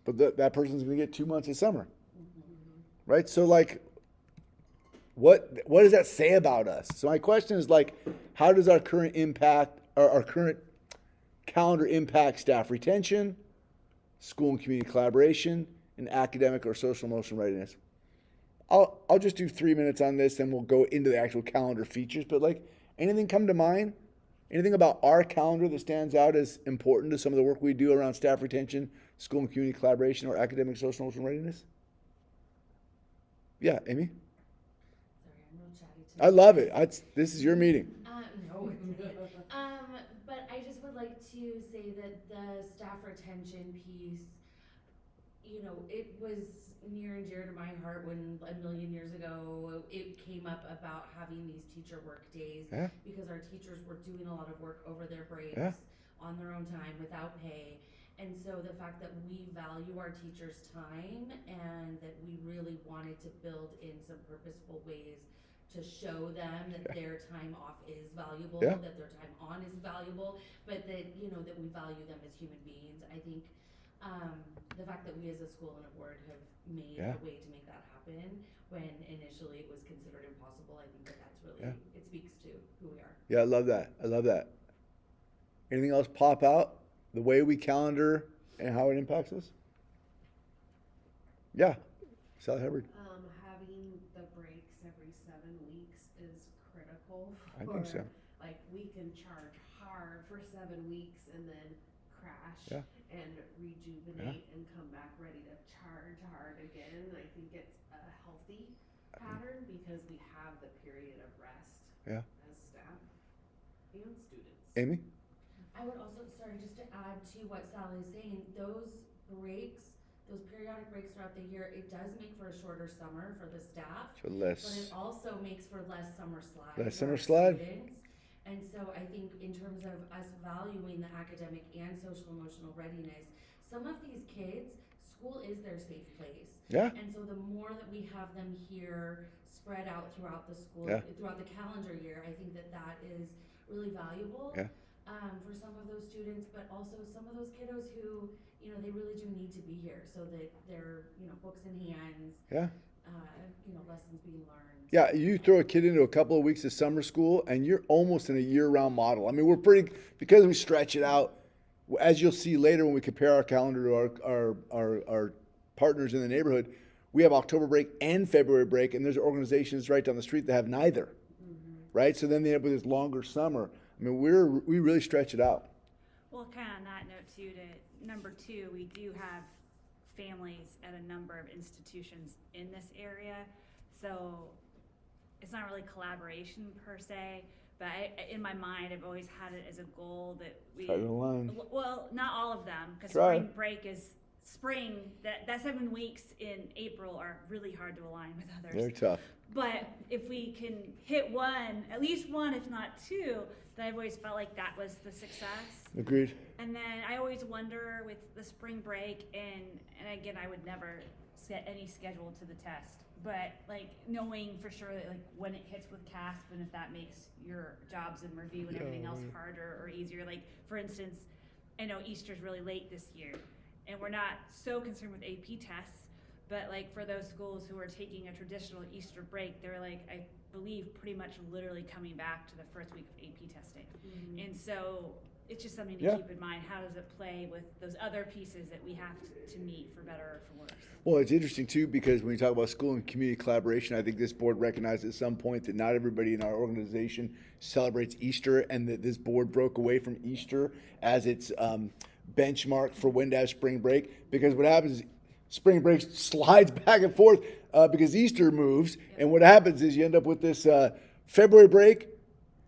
But that person's going to get 2 months of summer. Right? So, like, what does that say about us? So my question is, like, how does our current impact, our current calendar impact staff retention, school and community collaboration, and academic or social emotional readiness? I'll just do 3 minutes on this, and we'll go into the actual calendar features. But like, anything come to mind Anything about our calendar that stands out as important to some of the work we do around staff retention, school and community collaboration, or academic social emotional readiness? Yeah, Amy? Sorry, I'm real chatty tonight. I love it. This is your meeting. No, it's good. But I just would like to say that the staff retention piece, you know, it was near and dear to my heart when a million years ago it came up about having these teacher work days, Yeah. because our teachers were doing a lot of work over their breaks, Yeah. on their own time without pay. And so the fact that we value our teachers' time and that we really wanted to build in some purposeful ways to show them that their time off is valuable, Yeah. that their time on is valuable, but that, you know, that we value them as human beings. I think the fact that we as a school and a board have made Yeah. a way to make that happen when initially it was considered impossible, I think that that's really, Yeah. it speaks to who we are. Yeah, I love that. I love that. Anything else pop out? The way we calendar and how it impacts us? Yeah. Sally Hubbard. Having the breaks every 7 weeks is critical I think so. like, we can charge hard for 7 weeks and then crash Yeah. and rejuvenate and come back ready to charge hard again. I think it's a healthy pattern because we have the period of rest Yeah. as staff and students. Amy? I would also, sorry, just to add to what Sally's saying, those breaks, those periodic breaks throughout the year, it does make for a shorter summer for the staff, So but less. it also makes for less summer slide. Less for summer our slide. students. And so I think in terms of us valuing the academic and social emotional readiness, some of these kids, school is their safe place. Yeah. And so the more that we have them here spread out throughout the school, Yeah. throughout the calendar year, I think that that is really valuable. Yeah. For some of those students, but also some of those kiddos who, you know, they really do need to be here so that they're, you know, books in hands, Yeah. you know, lessons being learned. Yeah, you throw a kid into a couple of weeks of summer school and you're almost in a year-round model. I mean, we're pretty, because we stretch it out, as you'll see later when we compare our calendar to our partners in the neighborhood, we have October break and February break, and there's organizations right down the street that have neither, right? So then they end up with this longer summer. I mean, we really stretch it out. Well, kind of on that note too, to number two, we do have families at a number of institutions in this area. So it's not really collaboration per se, but in my mind, I've always had it as a goal that we, Try to align. well, not all of them, because Try. spring break is spring, that 7 weeks in April are really hard to align with others. They're tough. But if we can hit one, at least one, if not two, then I've always felt like that was the success. Agreed. And then I always wonder with the spring break, and again, I would never set any schedule to the test, but like knowing for sure that like when it hits with CASP and if that makes your jobs and review and everything else harder or easier. Like for instance, I know Easter's really late this year, and we're not so concerned with AP tests, but like for those schools who are taking a traditional Easter break, they're like, I believe pretty much literally coming back to the first week of AP testing. And so it's just something to Yeah. keep in mind. How does it play with those other pieces that we have to meet for better or for worse? Well, it's interesting too, because when you talk about school and community collaboration, I think this board recognized at some point that not everybody in our organization celebrates Easter, and that this board broke away from Easter as its benchmark for when to have spring break. Because what happens is spring break slides back and forth because Easter moves, and what happens is you end up with this February break,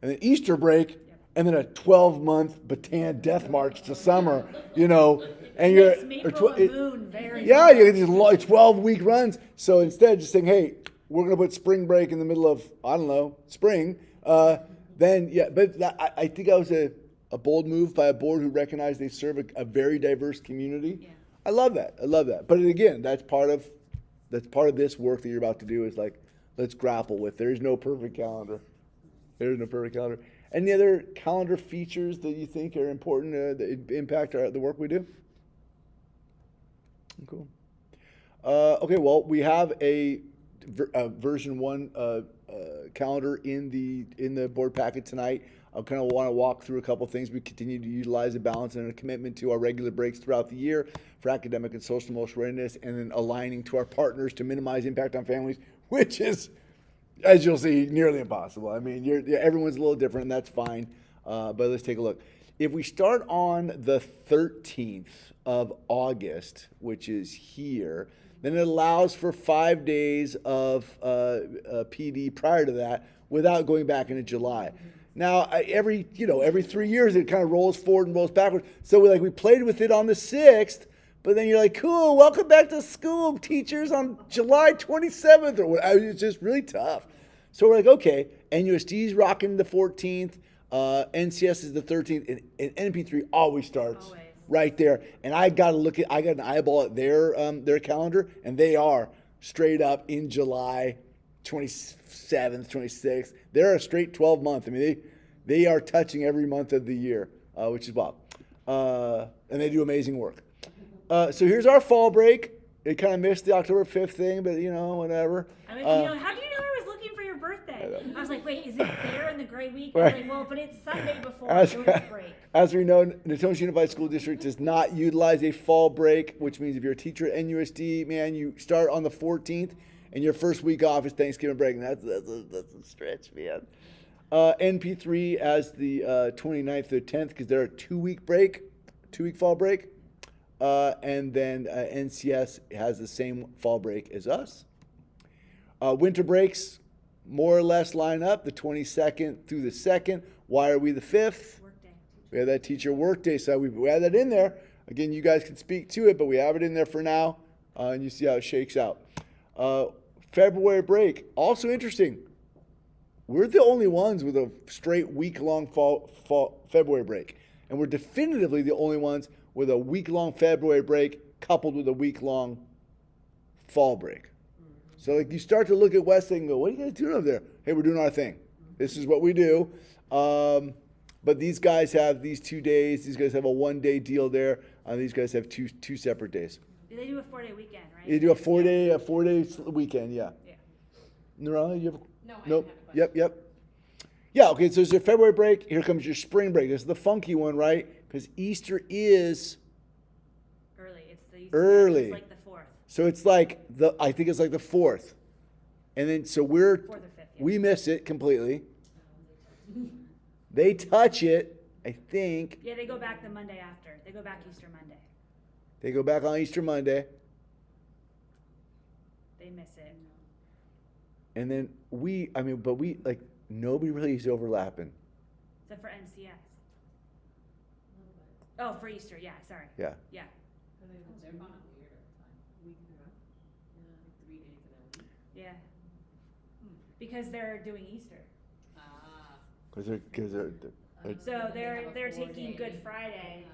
and then Easter break, and then a 12-month Bataan death march to summer, you know, and you're Makes or Maple and Moon very yeah, you get these 12-week runs. So instead of just saying, hey, we're going to put spring break in the middle of, I don't know, spring, then, yeah, but I think that was a bold move by a board who recognized they serve a very diverse community. Yeah. I love that. I love that. But again, that's part of this work that you're about to do is like, let's grapple with. There's no perfect calendar. There's no perfect calendar. Any other calendar features that you think are important that impact the work we do? Cool. Okay, well, we have a version 1 calendar in the board packet tonight. I kind of want to walk through a couple things. We continue to utilize a balance and a commitment to our regular breaks throughout the year for academic and social emotional readiness, and then aligning to our partners to minimize impact on families, which is, as you'll see, nearly impossible. I mean, everyone's a little different, and that's fine. but let's take a look. If we start on the 13th of August, which is here, then it allows for 5 days of PD prior to that without going back into July. Now, every 3 years it kind of rolls forward and rolls backwards. So we played with it on the 6th, but then you're like, cool, welcome back to school, teachers, on July 27th or whatever. It's just really tough. So we're like, okay, NUSD's rocking the 14th. NCS is the 13th, and NP3 always starts Always. right there. And I got an eyeball at their calendar, and they are straight up in July 27th, 26th. They're a straight 12-month. I mean, they are touching every month of the year, which is wild. And they do amazing work. So here's our fall break. It kind of missed the October 5th thing, but whatever. I mean, how do you know I was looking for your birthday? I was like, wait, is it there in the gray week? I was like, well, but it's Sunday before, so it's break. As we know, Natomas Unified School District does not utilize a fall break, which means if you're a teacher at NUSD, man, you start on the 14th, and your first week off is Thanksgiving break, and that's a stretch, man. NP3 as the 29th to the 10th, because they're a 2-week break, 2-week fall break. And then NCS has the same fall break as us. Winter breaks more or less line up, the 22nd through the 2nd. Why are we the 5th? Workday. We have that teacher workday, so we have that in there. Again, you guys can speak to it, but we have it in there for now, and you see how it shakes out. February break, also interesting. We're the only ones with a straight week-long fall February break, and we're definitively the only ones with a week-long February break coupled with a week-long fall break. So you start to look at Westlake and go, what are you guys doing over there? Hey, we're doing our thing. This is what we do. But these guys have these 2 days. These guys have a 1-day deal there. These guys have two separate days. They do a 4-day weekend, right? You do a 4-day weekend, yeah. Yeah. Nora, you have? No, I Nope. didn't have a Yep. Yeah, okay, so there's your February break. Here comes your spring break. This is the funky one, right? Because Easter is Early. early. It's like the 4th. So it's I think it's like the 4th. And then, so 4th or 5th. Yeah. we miss it completely. They touch it, I think. Yeah, they go back the Monday after. They go back Easter Monday. They go back on Easter Monday. They miss it. And then nobody really is overlapping. Except for NCS. Oh, for Easter, yeah, sorry. Yeah. Yeah. They're gone weird every time. Yeah, 3 days in a week. Yeah. Because they're doing Easter. Ah. Because they're So They have a they're 4-day. taking Good Friday,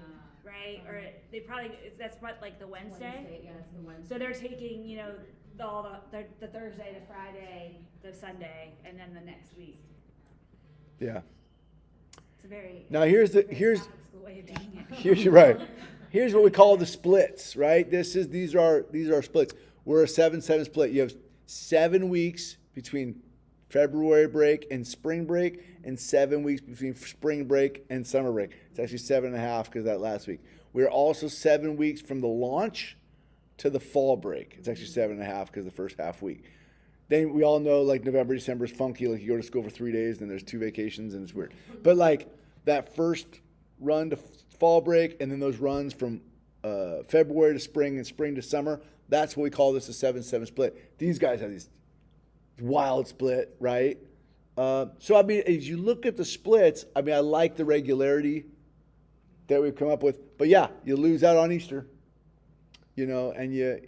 right? Or they probably, that's what, like the Wednesday? Yeah, it's the Wednesday. So they're taking, the Thursday, the Friday, the Sunday, and then the next week. yeah. It's a very. Now here's Catholic school way of doing it. You're right. Here's what we call the splits, right? These are splits. We're a 7-7 split. You have 7 weeks between February break and spring break, and 7 weeks between spring break and summer break. It's actually 7.5 because of that last week. We're also 7 weeks from the launch to the fall break. It's actually 7.5 because of the first half week. Then we all know November, December is funky. You go to school for 3 days, then there's 2 vacations, and it's weird. But that first run to fall break, and then those runs from February to spring and spring to summer, that's what we call this a 7-7 split. These guys have these wild split, right? So as you look at the splits, I like the regularity that we've come up with. But yeah, you lose out on Easter, and you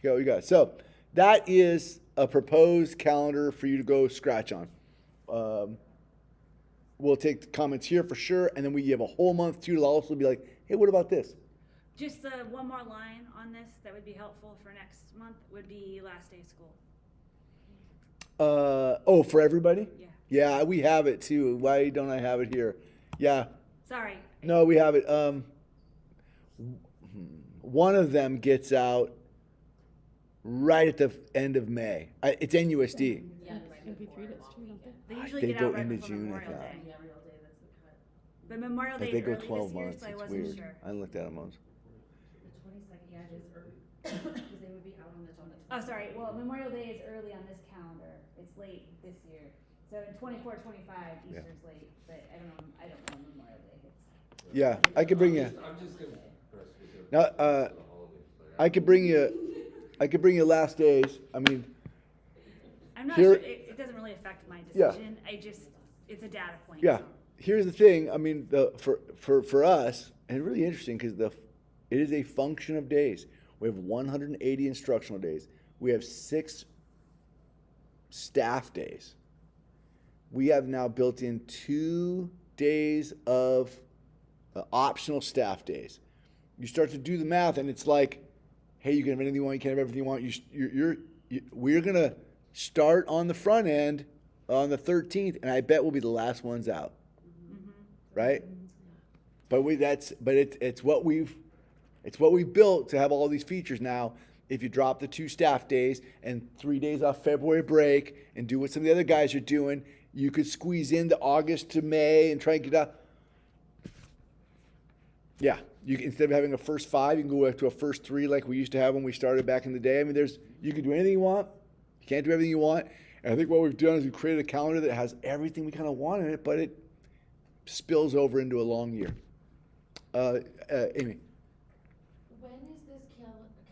got what you got. So that is a proposed calendar for you to go scratch on. We'll take the comments here for sure, and then we have a whole month too to also be like, hey, what about this? Just one more line on this that would be helpful for next month would be last day of school. For everybody? Yeah. Yeah, we have it too. Why don't I have it here? Yeah. Sorry. No, we have it. One of them gets out right at the end of May. It's NUSD. Yeah, right before MP3 does too, don't they? They usually They get go out right into before June, I Memorial thought. Day. Memorial Day, that's the cut. But Memorial Day They is go early 12 this year, months. so I It's wasn't weird. sure. I looked at them once. The 22nd, yeah, it is early, because they would be out on the 22nd. Oh, sorry. Well, Memorial Day is early on this calendar. It's late this year. So in 24, 25, Easter's late, but I don't know. Yeah, I could bring you. I'm just impressed with your. Now, for the holidays. Like, I could bring you last days. I mean, I'm not Here- sure, it doesn't really affect my Yeah. decision, it's a data point. yeah. so. Here's the thing. I mean, for us, and it's really interesting because it is a function of days. We have 180 instructional days. We have 6 staff days. We have now built in 2 days of optional staff days. You start to do the math, and it's like, hey, you can have anything you want. You can't have everything you want. We're gonna start on the front end on the 13th, and I bet we'll be the last ones out, right? But it's what we've built to have all these features now. If you drop the 2 staff days and 3 days off February break and do what some of the other guys are doing, you could squeeze into August to May and try and get out. Yeah, instead of having a first 5, you can go to a first 3 like we used to have when we started back in the day. I mean, you can do anything you want. You can't do everything you want. And I think what we've done is we've created a calendar that has everything we kind of want in it, but it spills over into a long year. Amy. When is this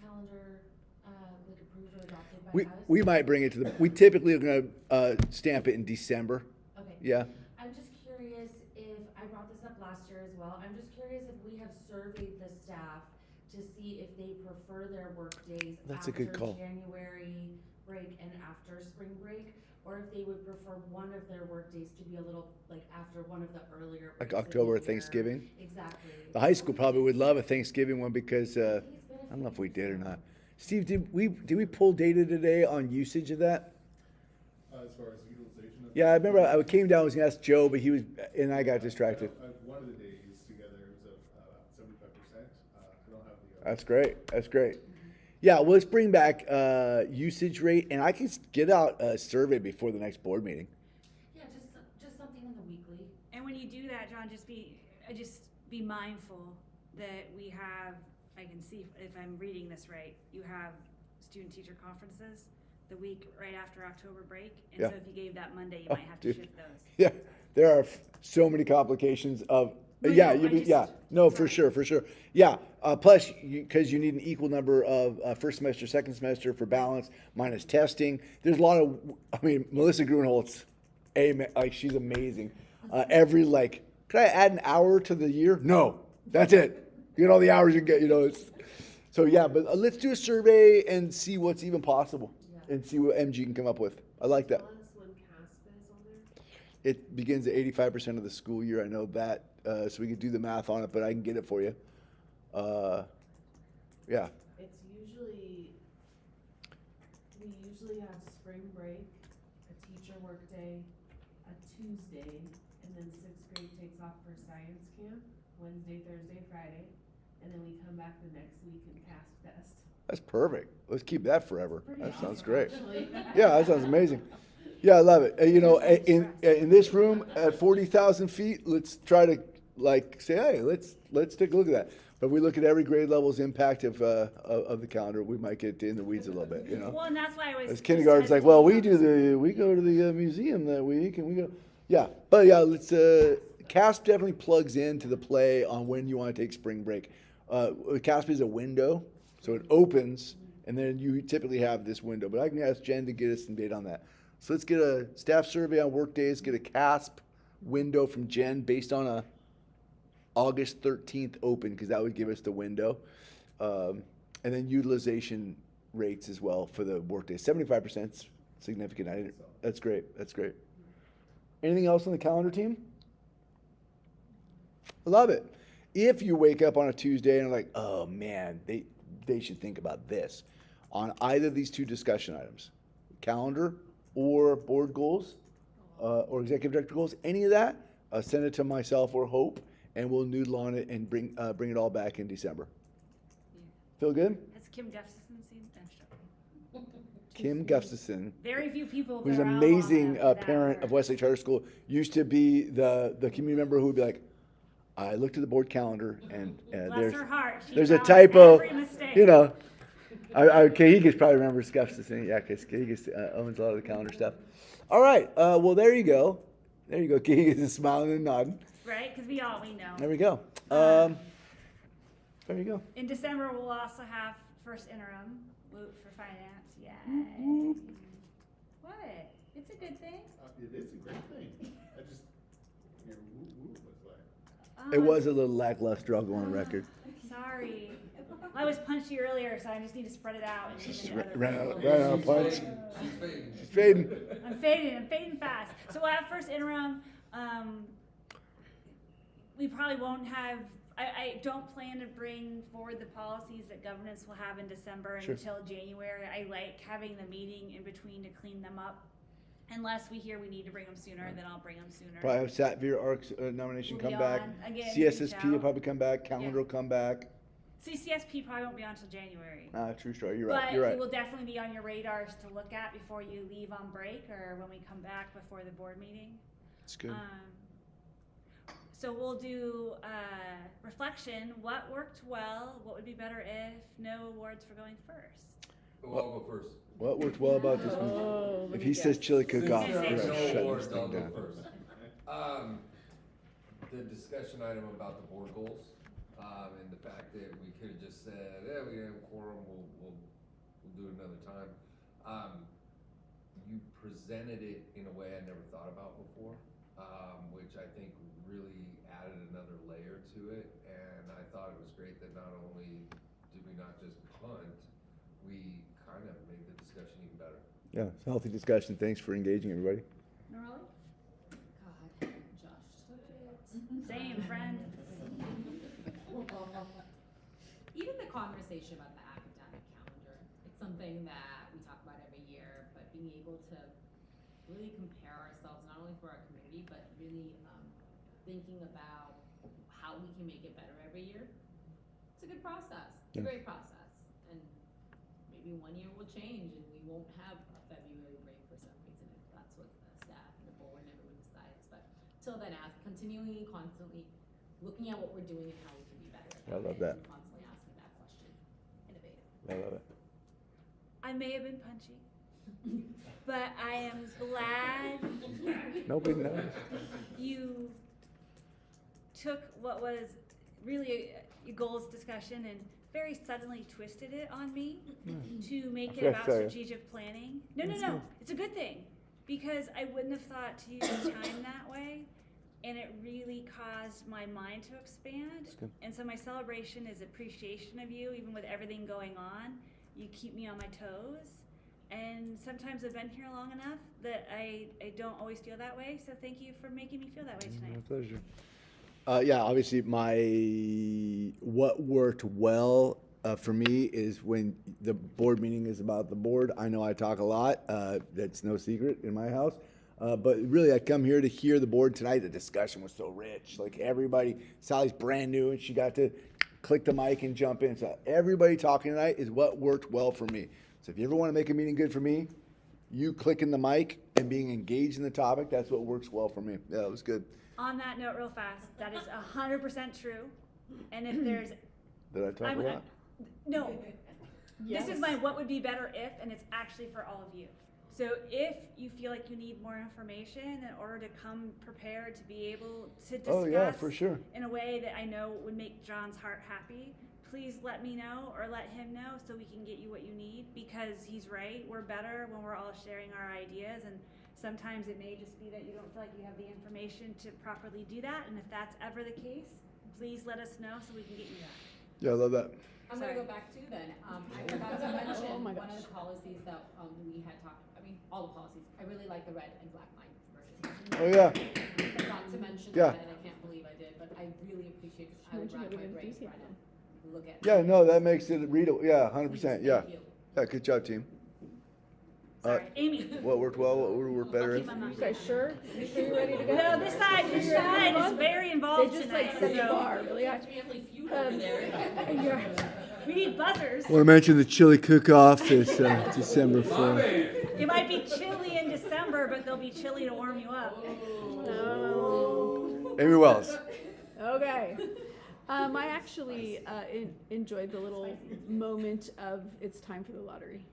calendar, like approved or adopted by We, us? we might bring it we typically are going to stamp it in December. Okay. Yeah. I'm just curious if, I brought this up last year as well, I'm just curious if we have surveyed the staff to see if they prefer their work days That's a good call. after January break and after spring break, or if they would prefer one of their work days to be a little, like after one of the earlier Like breaks of the October or year. Thanksgiving. Exactly. The high school probably would love a Thanksgiving one because I don't know if we did or not. Steve, did we pull data today on usage of that? As far as utilization of. Yeah, I remember I came down, I was gonna ask Joe, but and I got distracted. One of the days together was about 75%. I don't have the. That's great. That's great. Yeah, well, let's bring back usage rate, and I can get out a survey before the next board meeting. Yeah, just something in the weekly. And when you do that, John, just be mindful that we have, I can see if I'm reading this right, you have student teacher conferences the week right after October break. And so Yeah. if you gave that Monday, you Oh, might have to dude. shift those. Yeah, there are so many complications of. No, Yeah, no, yeah, no, for sure, for sure. Yeah, plus, because you need an equal number of first semester, second semester for balance, minus testing. There's a lot of, I mean, Melissa Grunholtz, like, she's amazing. Every, like, could I add an hour to the year? No, that's it. You get all the hours you get, so yeah, but let's do a survey and see what's even possible and see what MG can come up with. I like that. Tell us when CASP is on there. It begins at 85% of the school year. I know that, so we could do the math on it, but I can get it for you. Yeah. It's usually, we usually have spring break, a teacher workday, a Tuesday, and then 6th grade takes off for science camp, Wednesday, Thursday, Friday, and then we come back the next week and CASP test. That's perfect. Let's keep that forever. That sounds great. Actually. Yeah, that sounds amazing. Yeah, I love it. In this room at 40,000 feet, let's try to say, hey, let's take a look at that. But we look at every grade level's impact of the calendar. We might get in the weeds a little bit, Well, and that's why I was. As kindergarten's like, well, we go to the museum that week, and we go, yeah. But yeah, let's. CASP definitely plugs into the play on when you want to take spring break. CASP is a window, so it opens, and then you typically have this window. But I can ask Jen to get us some data on that. So let's get a staff survey on work days, get a CASP window from Jen based on a August 13th open, because that would give us the window. And then utilization rates as well for the work days. 75% 's significant. That's great. That's great. Anything else on the calendar, team? I love it. If you wake up on a Tuesday and are like, oh man, they should think about this on either of these 2 discussion items, calendar or board goals or executive director goals, any of that, send it to myself or Hope, and we'll noodle on it and bring it all back in December. Feel good? Has Kim Gustafson seen? I'm joking. Kim Gustafson, Very few people. who's that an are amazing out on that parent of work. Westlake Charter School, used to be the community member who would be like, I looked at the board calendar and Bless her heart. She there's a found typo, every mistake. Kahigas probably remembers Gustafson. Yeah, because Kahigas owns a lot of the calendar stuff. All right, well, there you go. There you go. Kahigas is smiling and nodding. right? Because we know. There we go. There you go. In December, we'll also have first interim, Woot for finance, yay. What? It's a good thing. It is a great thing. I just, your woo was like. It was a little lackluster, I'll go on record. Sorry. I was punchy earlier, so I just need to spread it out. And Just give it ran another- out of punch. She's fading. She's fading. I'm fading fast. So we'll have first interim. We probably won't have, I don't plan to bring forward the policies that governance will have in December Sure. until January. I like having the meeting in between to clean them up. Unless we hear we need to bring them sooner, then I'll bring them sooner. Probably have Satvir Ark's nomination We'll come be back. on. Again, CSSP reach will out. probably come back. Calendar will come back. CCSP probably won't be on until January. True story. You're right. But You're it right. will definitely be on your radars to look at before you leave on break or when we come back before the board meeting. It's good. So we'll do reflection. What worked well? What would be better if? No awards for going first. Well, I'll go first. What worked well about this one? Oh, let If me he guess. says chili cook-off, Since we're there are gonna no shut this awards, I'll thing go down. first. The discussion item about the board goals, and the fact that we could have just said, yeah, we have a quorum, we'll do it another time. You presented it in a way I never thought about before, which I think really added another layer to it. And I thought it was great that not only did we not just punt, we kind of made the discussion even better. Yeah, it's a healthy discussion. Thanks for engaging, everybody. Neroli? God, Josh took it. Same, friend. Even the conversation about the academic calendar, it's something that we talk about every year, but being able to really compare ourselves, not only for our community, but really thinking about how we can make it better every year. It's a good process. It's a great process. And maybe 1 year will change and we won't have a February break for some reason if that's what the staff and the board and everyone decides. But till then, continually and constantly looking at what we're doing and how we can be better. I love about it, that. and constantly asking that question. Innovative. I love it. I may have been punchy, but I am glad Nobody knows. you took what was really a goals discussion and very suddenly twisted it on me to make it Okay, about sorry. strategic planning. No, That's no, good. it's a good thing because I wouldn't have thought to use time that way, and it really caused my mind to expand. good. And so my celebration is appreciation of you, even with everything going on. You keep me on my toes. And sometimes I've been here long enough that I don't always feel that way. So thank you for making me feel that way My tonight. pleasure. Yeah, obviously, what worked well for me is when the board meeting is about the board. I know I talk a lot. That's no secret in my house. But really, I come here to hear the board tonight. The discussion was so rich. Like everybody, Sally's brand new, and she got to click the mic and jump in. So everybody talking tonight is what worked well for me. So if you ever want to make a meeting good for me, you clicking the mic and being engaged in the topic, that's what works well for me. Yeah, it was good. On that note, real fast, that is 100% true. And if there's, Did I talk I'm, a lot? no, Yes. this is my what would be better if, and it's actually for all of you. So if you feel like you need more information in order to come prepared to be able to discuss Oh, yeah, for sure. in a way that I know would make John's heart happy, please let me know or let him know so we can get you what you need, because he's right. We're better when we're all sharing our ideas, and sometimes it may just be that you don't feel like you have the information to properly do that. And if that's ever the case, please let us know so we can get you that. Yeah, I love that. I'm gonna Sorry. go back to then, I forgot to mention, Oh my one of gosh. the policies that, we had talked, I mean, all the policies, I really like the red and black line versus. Oh, yeah. I forgot to mention Yeah. that, and I can't believe I did, but I really appreciate this, I would Mention rack it my in brains, detail. Brennan, look at. Yeah, no, that makes it readable. Yeah, 100%. Yeah. Thank you. Yeah, good job, team. Sorry, Amy. What worked well? What would work better? I'll keep my mouth You guys sure? You sure you're ready to go? No, this side is very They involved just tonight. like set the so bar, really. Family feud over there. we need buzzers. Want to mention the chili cook-off is December 4th. It might be chilly in December, but they'll be chilly to warm you up. No. Amy Wells. Okay. I actually enjoyed the little moment of it's time for the lottery.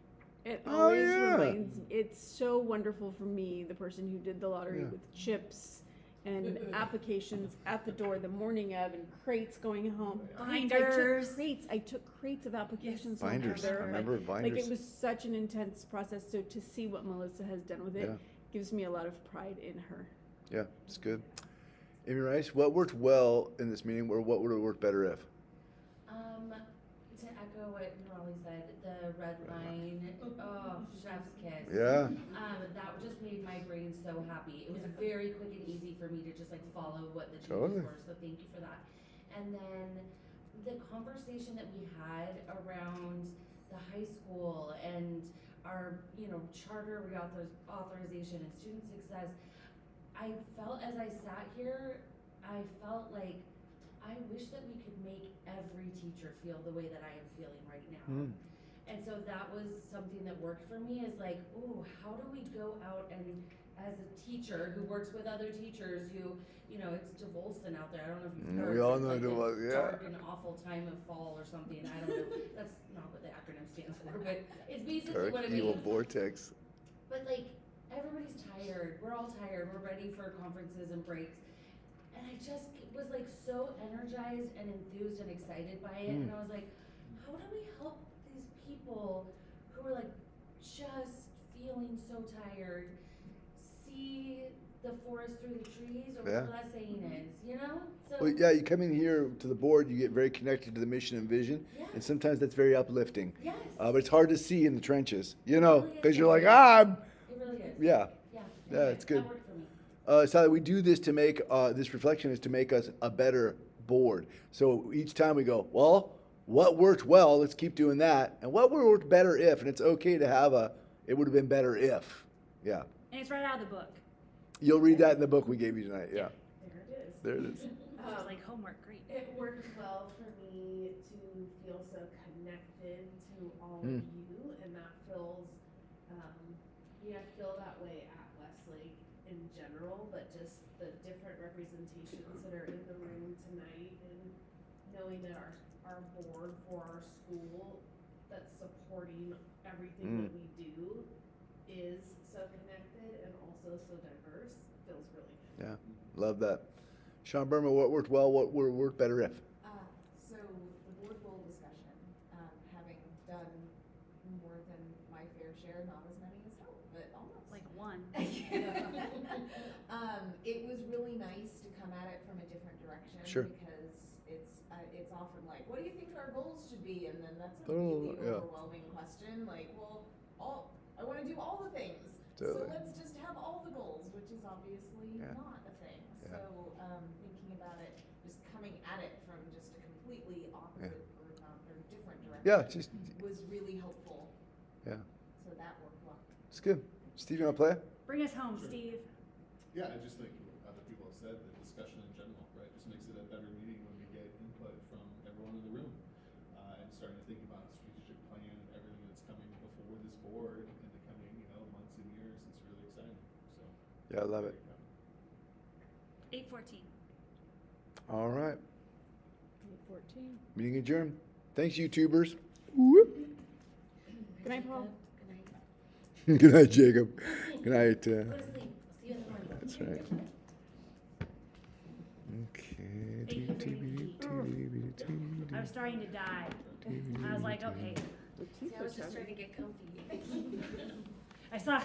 It Oh, always yeah. reminds, it's so wonderful for me, the person who did the lottery Yeah. with chips and applications at the door the morning of, and crates going home. Binders. I took crates of applications home. Binders, I Verified. remember Like, binders. it was such an intense process, so to see what Melissa has done with it Yeah. gives me a lot of pride in her. Yeah, it's good. Amy Rice, what worked well in this meeting, or what would have worked better if? To echo what Nolly said, the red line, oh, chef's kiss. Yeah, That just made my brain so happy. It was very quick and easy for me to just like follow what the changes Totally. were, so thank you for that. And then the conversation that we had around the high school and our, charter reauthorization and student success, I felt as I sat here, I felt like I wish that we could make every teacher feel the way that I am feeling right now. Mm. And so that was something that worked for me, is like, ooh, how do we go out and, as a teacher who works with other teachers who, it's DeVolson out there, I don't know if you've Yeah, heard. we all it's know like a DeVolson, yeah. Dark and awful time of fall or something, I don't know, that's not what the acronym stands for, but it's basically what dark it evil means. vortex. But like, everybody's tired, we're all tired, we're ready for conferences and breaks. And I just was like so energized and enthused and excited by it, and I was like, how do we help these people who are like just feeling so tired see the forest through the trees, or whatever that saying is, So, Well, yeah, you come in here to the board, you get very connected to the mission and vision, yeah, and sometimes that's very uplifting. yes, But it's hard to see in the trenches, really because is. you're like, it really is. yeah. Yeah, Yeah, anyway, it's good. That worked for me. So we do this to make, this reflection is to make us a better board. So each time we go, well, what worked well, let's keep doing that. And what worked better if, and it's okay to have it would have been better if. Yeah. And it's right out of the book. You'll read that in the book we gave you tonight, yeah. There it is. There it is. It's like homework, great. It worked well for me to feel so connected to all Mm. of you, and that feels, I feel that way at Westlake in general, but just the different representations that are in the room tonight, and knowing that our board for our school that's supporting everything that we do is so connected and also so diverse, feels really good. Yeah, love that. Sean Berman, what worked well, what would have worked better if? So the board goal discussion, having done more than my fair share, not as many as hope, but almost. Like one. It was really nice to come at it from a different direction. Sure. Because it's often like, what do you think our goals should be? And then that's a Oh, really yeah. overwhelming question. Like, well, I want to do all the things. Totally. So let's just have all the goals, which is obviously Yeah. not a thing. Yeah. So thinking about it, just coming at it from just a completely opposite or different direction. Yeah, just, Was really helpful. yeah, So that worked well. it's good. Steve, you want to play? Bring us home, Steve. Yeah, I just think other people have said the discussion in general, right, just makes it a better meeting when we get input from everyone in the room. And starting to think about strategic plan and everything that's coming before this board in the coming, months and years. It's really exciting, so. Yeah, I love it. 8:14. All right, 14. meeting adjourned. Thanks, YouTubers. Good night, Paul. Good night. Good night, Jacob. Good night. Go to sleep. See you in the morning. That's right. Okay. 8:30. I was starting to die. I was like, okay. See, I was just trying to get comfy. I saw